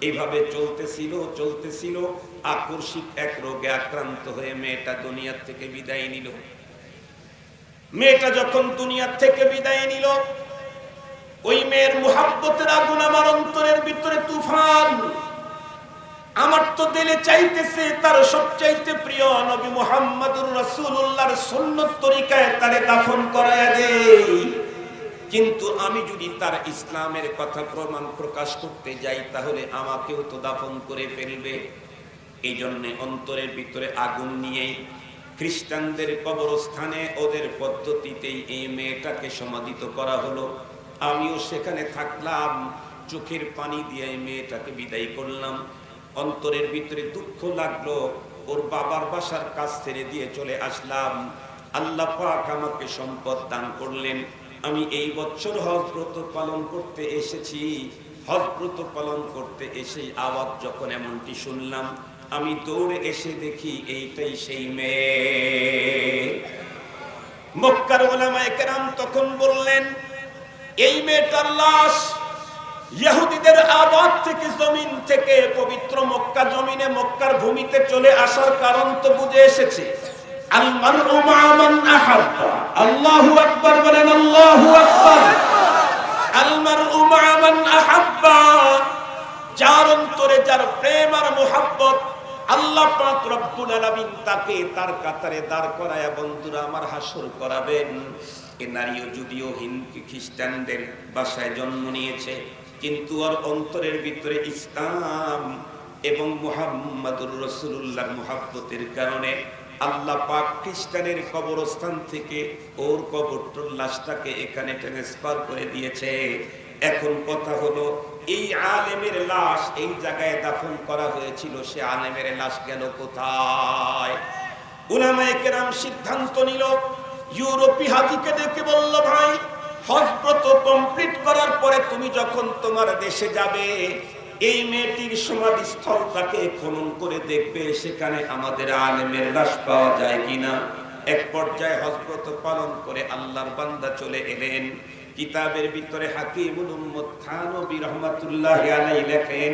এইভাবে চলতেছিল। আকস্মিক এক রোগে আক্রান্ত হয়ে মেয়েটা দুনিয়া থেকে বিদায় নিল। মেয়েটা যখন দুনিয়া থেকে বিদায় নিল, ওই মেয়ের মুহাব্বতের আগুন আমার অন্তরের ভিতরে তুফান। আমার তো দিলে চাইতেছে তার সবচাইতে প্রিয় নবী মুহাম্মদুর রাসূলুল্লাহর সুন্নাত তরিকায় তারে দাফন করায়া দেই, কিন্তু আমি যদি তার ইসলামের কথা প্রমাণ প্রকাশ করতে যাই তাহলে আমাকেও তো দাফন করে ফেলবে। এই জন্য অন্তরের ভিতরে আগুন নিয়ে খ্রিস্টানদের কবরস্থানে ওদের পদ্ধতিতেই এই মেয়েটাকে সমাধিত করা হলো। আমিও সেখানে থাকলাম, চোখের পানি দিয়ে এই মেয়েটাকে বিদায় করলাম। অন্তরের ভিতরে দুঃখ লাগলো, ওর বাবার বাসার কাছ ছেড়ে দিয়ে চলে আসলাম। আল্লাহ পাক আমাকে সম্পদ দান করলেন। আমি এই বছর হজ ব্রত পালন করতে এসেছি। হজ ব্রত পালন করতে এসে আওয়াজ যখন এমনটি শুনলাম, আমি দৌড়ে এসে দেখি এইটাই সেই মেয়ে। মক্কার উলামায়ে কেরাম তখন বললেন, এই মেয়েটার লাশ ইহুদিদের আবাদ থেকে, জমিন থেকে পবিত্র মক্কা জমিনে, মক্কার ভূমিতে চলে আসার কারণ তো বুঝে এসেছে। আল মারউ মা মান আহাব্বা, আল্লাহু আকবার বলেন, আল্লাহু আকবার। আল মারউ মা মান আহাব্বা, যার অন্তরে যার প্রেম আর মুহাব্বত, আল্লাহ পাক রব্বুল আলামিন তাকে তার কাতারে দাঁড় করায়া বন্ধুরা আমার হাসর করাবেন। এ নারীও যদিও হিন্দু খ্রিস্টানদের বাসায় জন্ম নিয়েছে, কিন্তু ওর অন্তরের ভিতরে ইসলাম এবং মুহাম্মাদুর রাসূলুল্লাহর মুহাব্বতের কারণে আল্লাহ পাক খ্রিস্টানের কবরস্থান থেকে ওর কবরটার লাশটাকে এখানে ট্রান্সফার করে দিয়েছে। এখন কথা হলো, এই আলেমের লাশ এই জায়গায় দাফন করা হয়েছিল, সে আলেমের লাশ গেল কোথায়? উলামায়ে কেরাম সিদ্ধান্ত নিল, ইউরোপী হাজিকে ডেকে বলল, ভাই হজ ব্রত কমপ্লিট করার পরে তুমি যখন তোমার দেশে যাবে, এই মেয়েটির সমাধিস্থলটাকে খনন করে দেখবে সেখানে আমাদের আলেমের লাশ পাওয়া যায় কিনা। এক পর্যায়ে হজ ব্রত পালন করে আল্লাহর বান্দা চলে এলেন। কিতাবের ভিতরে হাকিমুল উম্মত থানবী রাহমাতুল্লাহি আলাইহি লেখেন,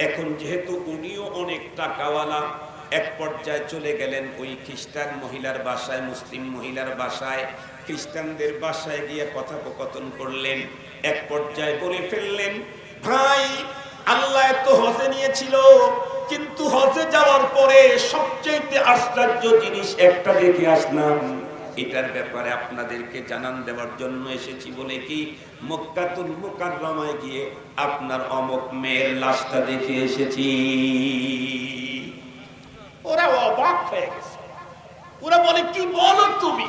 এখন যেহেতু উনিও অনেক টাকাওয়ালা, এক পর্যায়ে চলে গেলেন ওই খ্রিস্টান মহিলার বাসায়, মুসলিম মহিলার বাসায়। খ্রিস্টানদের বাসায় গিয়ে কথোপকথন করলেন। এক পর্যায়ে বলে ফেললেন, ভাই আল্লাহ তো হজে নিয়েছিল, কিন্তু হজে যাওয়ার পরে সবচেয়ে আশ্চর্য জিনিস একটা দেখে আসলাম, এটার ব্যাপারে আপনাদেরকে জানান দেওয়ার জন্য এসেছি। বলে কি, মক্কাতুল মুকাররমায় গিয়ে আপনার অমুক মেয়ের লাশটা দেখে এসেছি। ওরা অবাক হয়ে গেছে। ওরা বলে, কি বলো তুমি,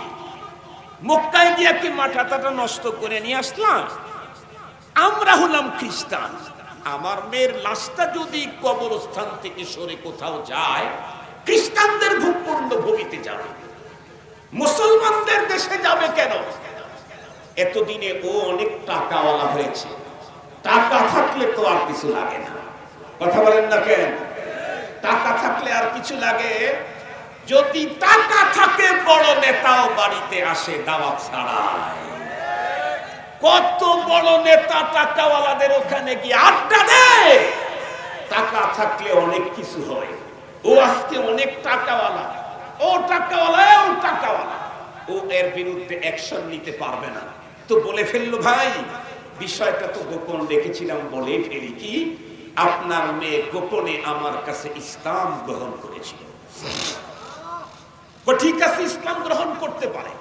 মক্কায় গিয়ে কি মাথাটা নষ্ট করে নিয়ে আসলাম? আমরা হলাম খ্রিস্টান, আমার মেয়ের লাশটা যদি কবরস্থান থেকে সরে কোথাও যায়, খ্রিস্টানদের ভূখণ্ড ভূমিতে যাবে, মুসলমানদের দেশে যাবে কেন? এতদিনে ও অনেক টাকাওয়ালা হয়েছে, টাকা থাকলে তো আর কিছু লাগে না। কথা বলেন না কেন? টাকা থাকলে আর কিছু লাগে? যদি টাকা থাকে, বড় নেতাও বাড়িতে আসে দাওয়াত ছাড়ায়। কত বড় নেতা টাকাওয়ালাদের ওখানে গিয়ে আড্ডা দেয়। টাকা থাকলে অনেক কিছু হয়। ও আজকে অনেক টাকাওয়ালা, ও টাকাওয়ালা, ও টাকাওয়ালা, ও এর বিরুদ্ধে অ্যাকশন নিতে পারবে না। তো বলে ফেললো, ভাই বিষয়টা তো গোপন রেখেছিলাম, বলে ফেলি কি, আপনার মেয়ে গোপনে আমার কাছে ইসলাম গ্রহণ করেছিল। ঠিক আছে, ইসলাম গ্রহণ করতে পারে।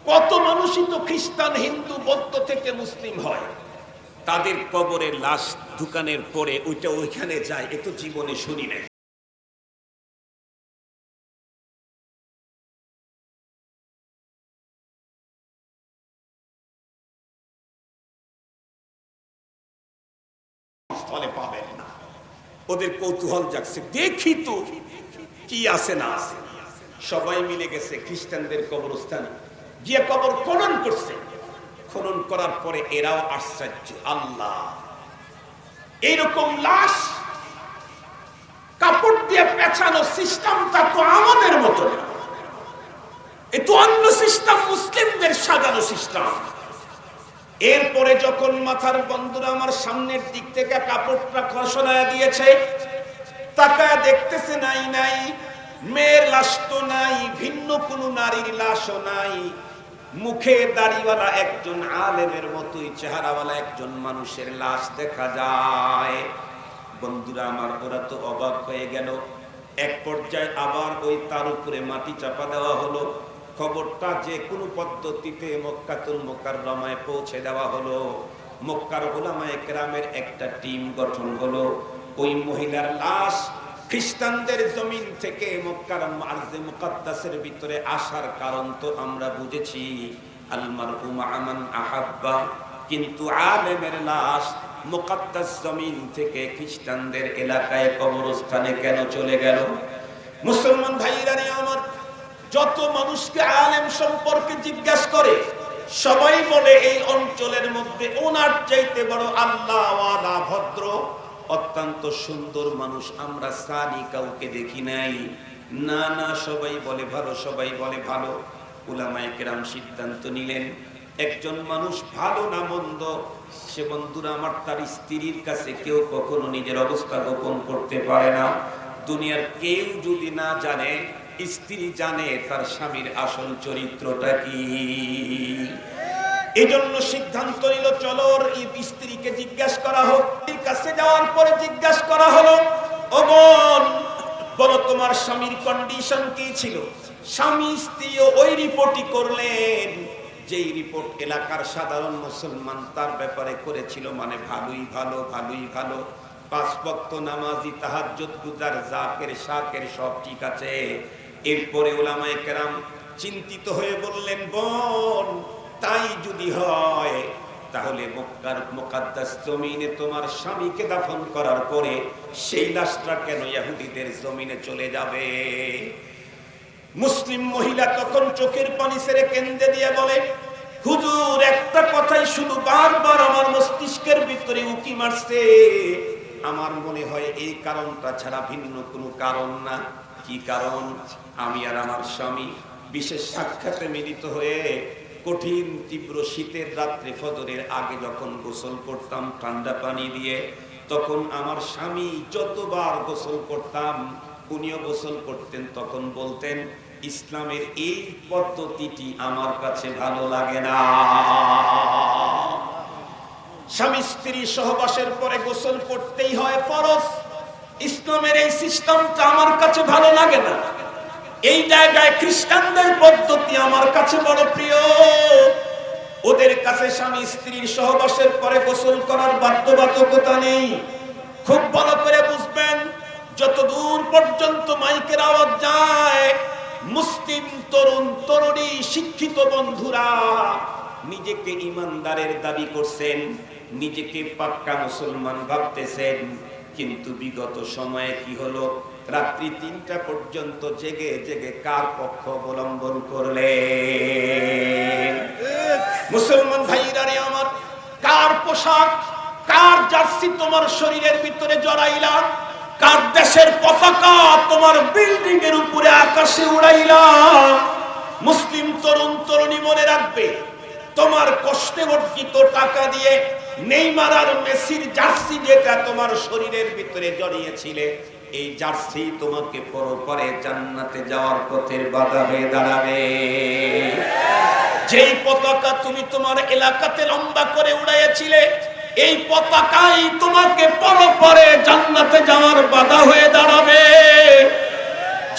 কত মানুষই তো খ্রিস্টান, হিন্দু, বৌদ্ধ থেকে মুসলিম হয়, তাদের কবরের লাশ ঢুকানোর পরে ওইটা ওইখানে যায়, এ তো জীবনে শুনি নাই। স্থলে পাবেন না। ওদের কৌতূহল জাগছে, দেখি তো কি আছে না আছে। সবাই মিলে গেছে খ্রিস্টানদের কবরস্থানে, গিয়ে কবর খনন করছে। খনন করার পরে এরাও আশ্চর্য, আল্লাহ এইরকম লাশ কাপড় দিয়ে পেছানো সিস্টেমটা তো আমাদের মতো না, এ তো অন্য সিস্টেম, মুসলিমদের সাজানো সিস্টেম। এরপরে যখন মাথার বন্ধুরা আমার সামনের দিক থেকে কাপড়টা খসড়ায় দিয়েছে, তাকায় দেখতেছে নাই নাই, মেয়ের লাশ তো নাই, ভিন্ন কোনো নারীর লাশও নাই, মুখে দাড়িওয়ালা একজন আলেমের মতোই চেহারাওয়ালা একজন মানুষের লাশ দেখা যায়। বন্ধুরা আমার, ওরা তো অবাক হয়ে গেল। এক পর্যায়ে আবার ওই তার উপরে মাটি চাপা দেওয়া হলো। খবরটা যে কোনো পদ্ধতিতে মক্কাতুল মুকাররমায় পৌঁছে দেওয়া হলো। মক্কার উলামায়ে কেরামের একটা টিম গঠন হলো। ওই মহিলার লাশ খ্রিস্টানদের জমিন থেকে মক্কার আরজে মুকাদ্দাসের ভিতরে আসার কারণ তো আমরা বুঝেছি, আল মারউ মা মান আহাব্বা, কিন্তু আলেমের লাশ মুকাদ্দাস জমিন থেকে খ্রিস্টানদের এলাকায় কবরস্থানে কেন চলে গেল? মুসলমান ভাইরা আমার, যত মানুষকে আলেম সম্পর্কে জিজ্ঞাসা করে সবাই বলে এই অঞ্চলের মধ্যে ওনার চাইতে বড় আল্লাহওয়ালা, ভদ্র, অত্যন্ত সুন্দর মানুষ আমরা সানি কাউকে দেখি নাই। না না, সবাই বলে ভালো, সবাই বলে ভালো। উলামায়ে কেরাম সিদ্ধান্ত নিলেন, একজন মানুষ ভালো না মন্দ, সে বন্ধুরা আমার তার স্ত্রীর কাছে কেউ কখনো নিজের অবস্থা গোপন করতে পারে না। দুনিয়ার কেউ যদি না জানে, স্ত্রী জানে তার স্বামীর আসল চরিত্রটা কি। এজন্য সিদ্ধান্ত নিল, চলো স্ত্রীকে জিজ্ঞাসা করা হোক। কাছে যাওয়ার পরে জিজ্ঞাসা করা হলো, ও বোন, বলো তোমার স্বামীর কন্ডিশন কি ছিল? স্বামী স্ত্রীও ওই রিপোর্টই করলেন, যেই রিপোর্ট এলাকার সাধারণ মুসলমান তার ব্যাপারে করেছিল, মানে ভালোই ভালো, ভালোই ভালো, 5 ওয়াক্ত নামাজি, তাহাজ্জুদ গুজার, জাকের, শাকের, সব ঠিক আছে। এরপরে উলামায়ে কেরাম চিন্তিত হয়ে বললেন, বোন, তাই যদি হয় তাহলে মক্কার মুকাদ্দাস জমিনে তোমার স্বামীকে দাফন করার পরে সেই লাশটা কেন ইহুদিদের জমিনে চলে যাবে? মুসলিম মহিলা তখন চোখের পানি ছেড়ে কেঁদে দিয়ে বলে, হুজুর, একটা কথাই শুধু বারবার আমার মস্তিষ্কের ভিতরে উকি মারছে, আমার মনে হয় এই কারণটা ছাড়া ভিন্ন কোনো কারণ না। কি কারণ? আমি আর আমার স্বামী বিশেষ সাক্ষাতে মিলিত হয়ে কঠিন তীব্র শীতের রাত্রে ফজরের আগে যখন গোসল করতাম ঠান্ডা পানি দিয়ে, তখন আমার স্বামী যতবার গোসল করতাম, উনিও গোসল করতেন, তখন বলতেন, ইসলামের এই পদ্ধতিটি আমার কাছে ভালো লাগে না। স্বামী স্ত্রী সহবাসের পরে গোসল করতেই হয়, ফরজ। ইসলামের এই সিস্টেমটা আমার কাছে ভালো লাগে না। এই জায়গায় খ্রিস্টানদের পদ্ধতি আমার কাছে বড় প্রিয়। ওদের কাছে স্বামী স্ত্রীর সহবাসের পরে গোসল করার বাধ্যবাধকতা নেই। খুব ভালো করে বুঝবেন, যত দূর পর্যন্ত মাইকের আওয়াজ যায়, মুসলিম তরুণ তরুণী শিক্ষিত বন্ধুরা নিজেকে ইমানদারের দাবি করছেন, নিজেকে পাক্কা মুসলমান ভাবতেছেন, কিন্তু বিগত সময়ে কি হলো? রাত্রি 3টা পর্যন্ত জেগে জেগে কার পক্ষ অবলম্বন করলেন? মুসলমান ভাইরা আমার, কার পোশাক, কার জার্সি তোমার শরীরের ভিতরে জড়াইলা, কার দেশের পতাকা তোমার বিল্ডিং এর উপরে আকাশে উড়াইলা? মুসলিম তরুণ তরুণী মনে রাখবে, তোমার কষ্টে অর্জিত টাকা দিয়ে নেইমার আর মেসির জার্সি যেটা তোমার শরীরের ভিতরে জড়িয়েছিলে, এই জার্সি তোমাকে পরপরে জান্নাতে যাওয়ার পথের বাধা হয়ে দাঁড়াবে। যেই পতাকা তুমি তোমার এলাকাতে লম্বা করে উড়াইয়াছিলে, এই পতাকাই তোমাকে পরপরে জান্নাতে যাওয়ার বাধা হয়ে দাঁড়াবে।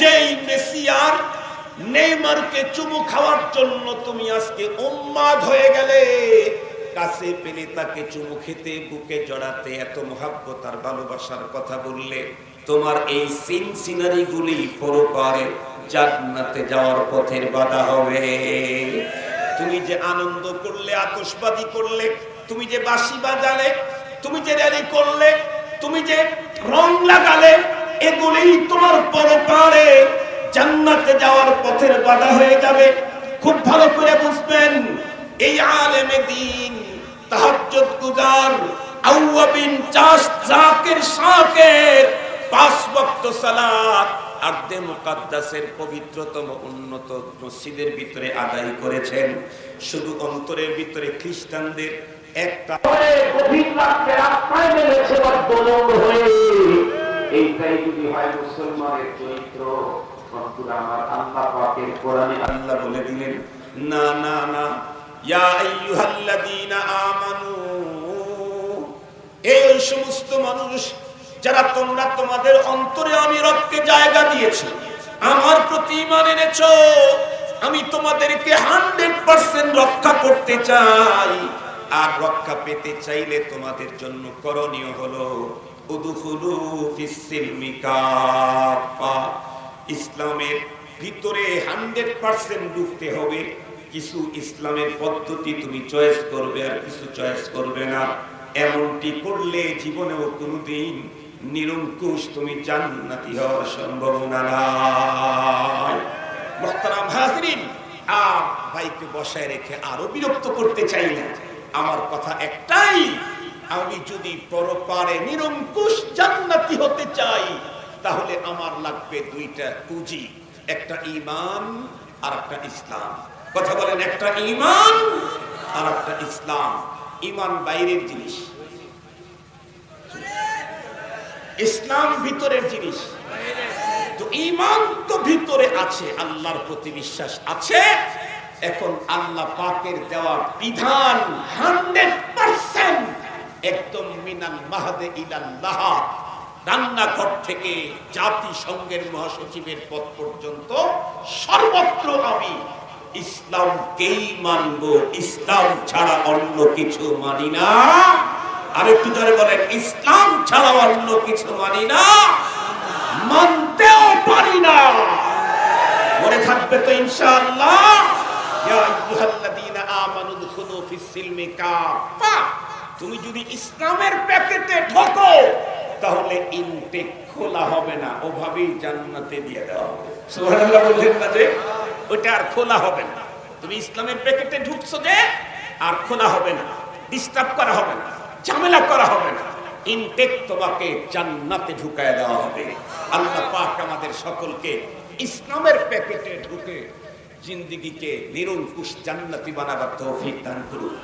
যেই মেসি আর নেইমারকে চুমু খাওয়ার জন্য তুমি আজকে উন্মাদ হয়ে গেলে, কাছে পেলে তাকে চুমু খেতে, বুকে জড়াতে, এত মহাব্বত আর ভালোবাসার কথা বললে, তোমার এই সিনসিনারি গুলি পরপরে জান্নাতে যাওয়ার পথের বাধা হবে। তুমি যে আনন্দ করলে, আতশবাজি করলে, তুমি যে বাঁশি বাজালে, তুমি যে র্যালি করলে, তুমি যে রং লাগালে, এগুলি তোমার পরপারে জান্নাতে যাওয়ার পথের বাধা হয়ে যাবে। খুব ভালো করে বুঝবেন, এই আলেমে দ্বীন, তাহাজ্জুদ গুজার, আউয়াবিন, চাষ, জাকের, শাকের, 5 ওয়াক্ত সালাত আরদে মুকাদ্দাসের পবিত্রতম উন্নত মসজিদের ভিতরে আদায় করেছেন। শুধু অন্তরের ভিতরে খ্রিস্টানদের একটা গভীর রাত্রে রাস্তায় নেমেছে বদ্ধ হয়ে, এইটাই যদি হয় মুসলমানের চরিত্র, বন্ধুরা আমার, আল্লাহ পাকের কোরআনে আল্লাহ বলে দিলেন, না না না, ইয়া আইয়ুহাল্লাযীনা আমানু, এই সমস্ত মানুষ যারা তোমরা তোমাদের অন্তরে আমি রবকে জায়গা দিয়েছো, আমার প্রতি ঈমান এনেছো, আমি তোমাদেরকে 100% রক্ষা করতে চাই। আর রক্ষা পেতে চাইলে তোমাদের জন্য করণীয় হলো উদখুলু ফিস সিলমি কাফা, ইসলামের ভিতরে 100% ঢুকতে হবে। কিছু ইসলামের পদ্ধতি তুমি চয়েস করবে আর কিছু চয়েস করবে না। এমনটি করলে জীবনেও কোনোদিন নিরঙ্কুশ তুমি জান্নাতি হওয়ার সম্ভাবনা নাই। মুহতারাম হাজরিন, আর ভাইকে বসায় রেখে আরো বিরক্ত করতে চাই না। আমার কথা একটাই, আমি যদি পরপারে নিরঙ্কুশ জান্নাতি হতে চাই, তাহলে আমার লাগবে দুইটা পুঁজি, একটা ঈমান আর একটা ইসলাম। কথা বলেন, একটা ঈমান আর একটা ইসলাম। ঈমান বাইরের জিনিস, ইসলাম ভিতরের জিনিস। তো ঈমান তো ভিতরে আছে, আল্লাহর প্রতি বিশ্বাস আছে। এখন আল্লাহ পাকের দেওয়া বিধান 100% একদম মিনাল মাহদে ইলাল লাহাদ, রান্নাঘর থেকে জাতিসংঘের মহাসচিবের পদ পর্যন্ত সর্বত্র আমি ইসলামকেই মানব, ইসলাম ছাড়া অন্য কিছু মানি না। আরেকটু জোরে বলেন, ইসলাম ছাড়া অন্য কিছু মানি না, মানতেও পারি না। মনে থাকবে তো ইনশাআল্লাহ। ইয়া আইয়ুহাল্লাযীনা আমানু দুখুলু ফিস সিলমি কাফা, তুমি যদি ইসলামের প্যাকেটে ঢোকো তাহলে ইনটেক খোলা হবে না, ওভাবেই জান্নাতে দিয়ে দেওয়া হবে। সুবহানাল্লাহ বললেন না যে ওটা আর খোলা হবে না। তুমি ইসলামের প্যাকেটে ঢুকছো যে আর খোলা হবে না, ডিস্টার্ব করা হবে না, ঝামেলা করা হবে না, ইনটেক তোমাকে জান্নাতে ঢুকায় দেওয়া হবে। আল্লাহ পাক আমাদের সকলকে ইসলামের প্যাকেটে ঢুকে জিন্দেগিকে নিরঙ্কুশ জান্নাতি বানাবার তৌফিক দান করুন।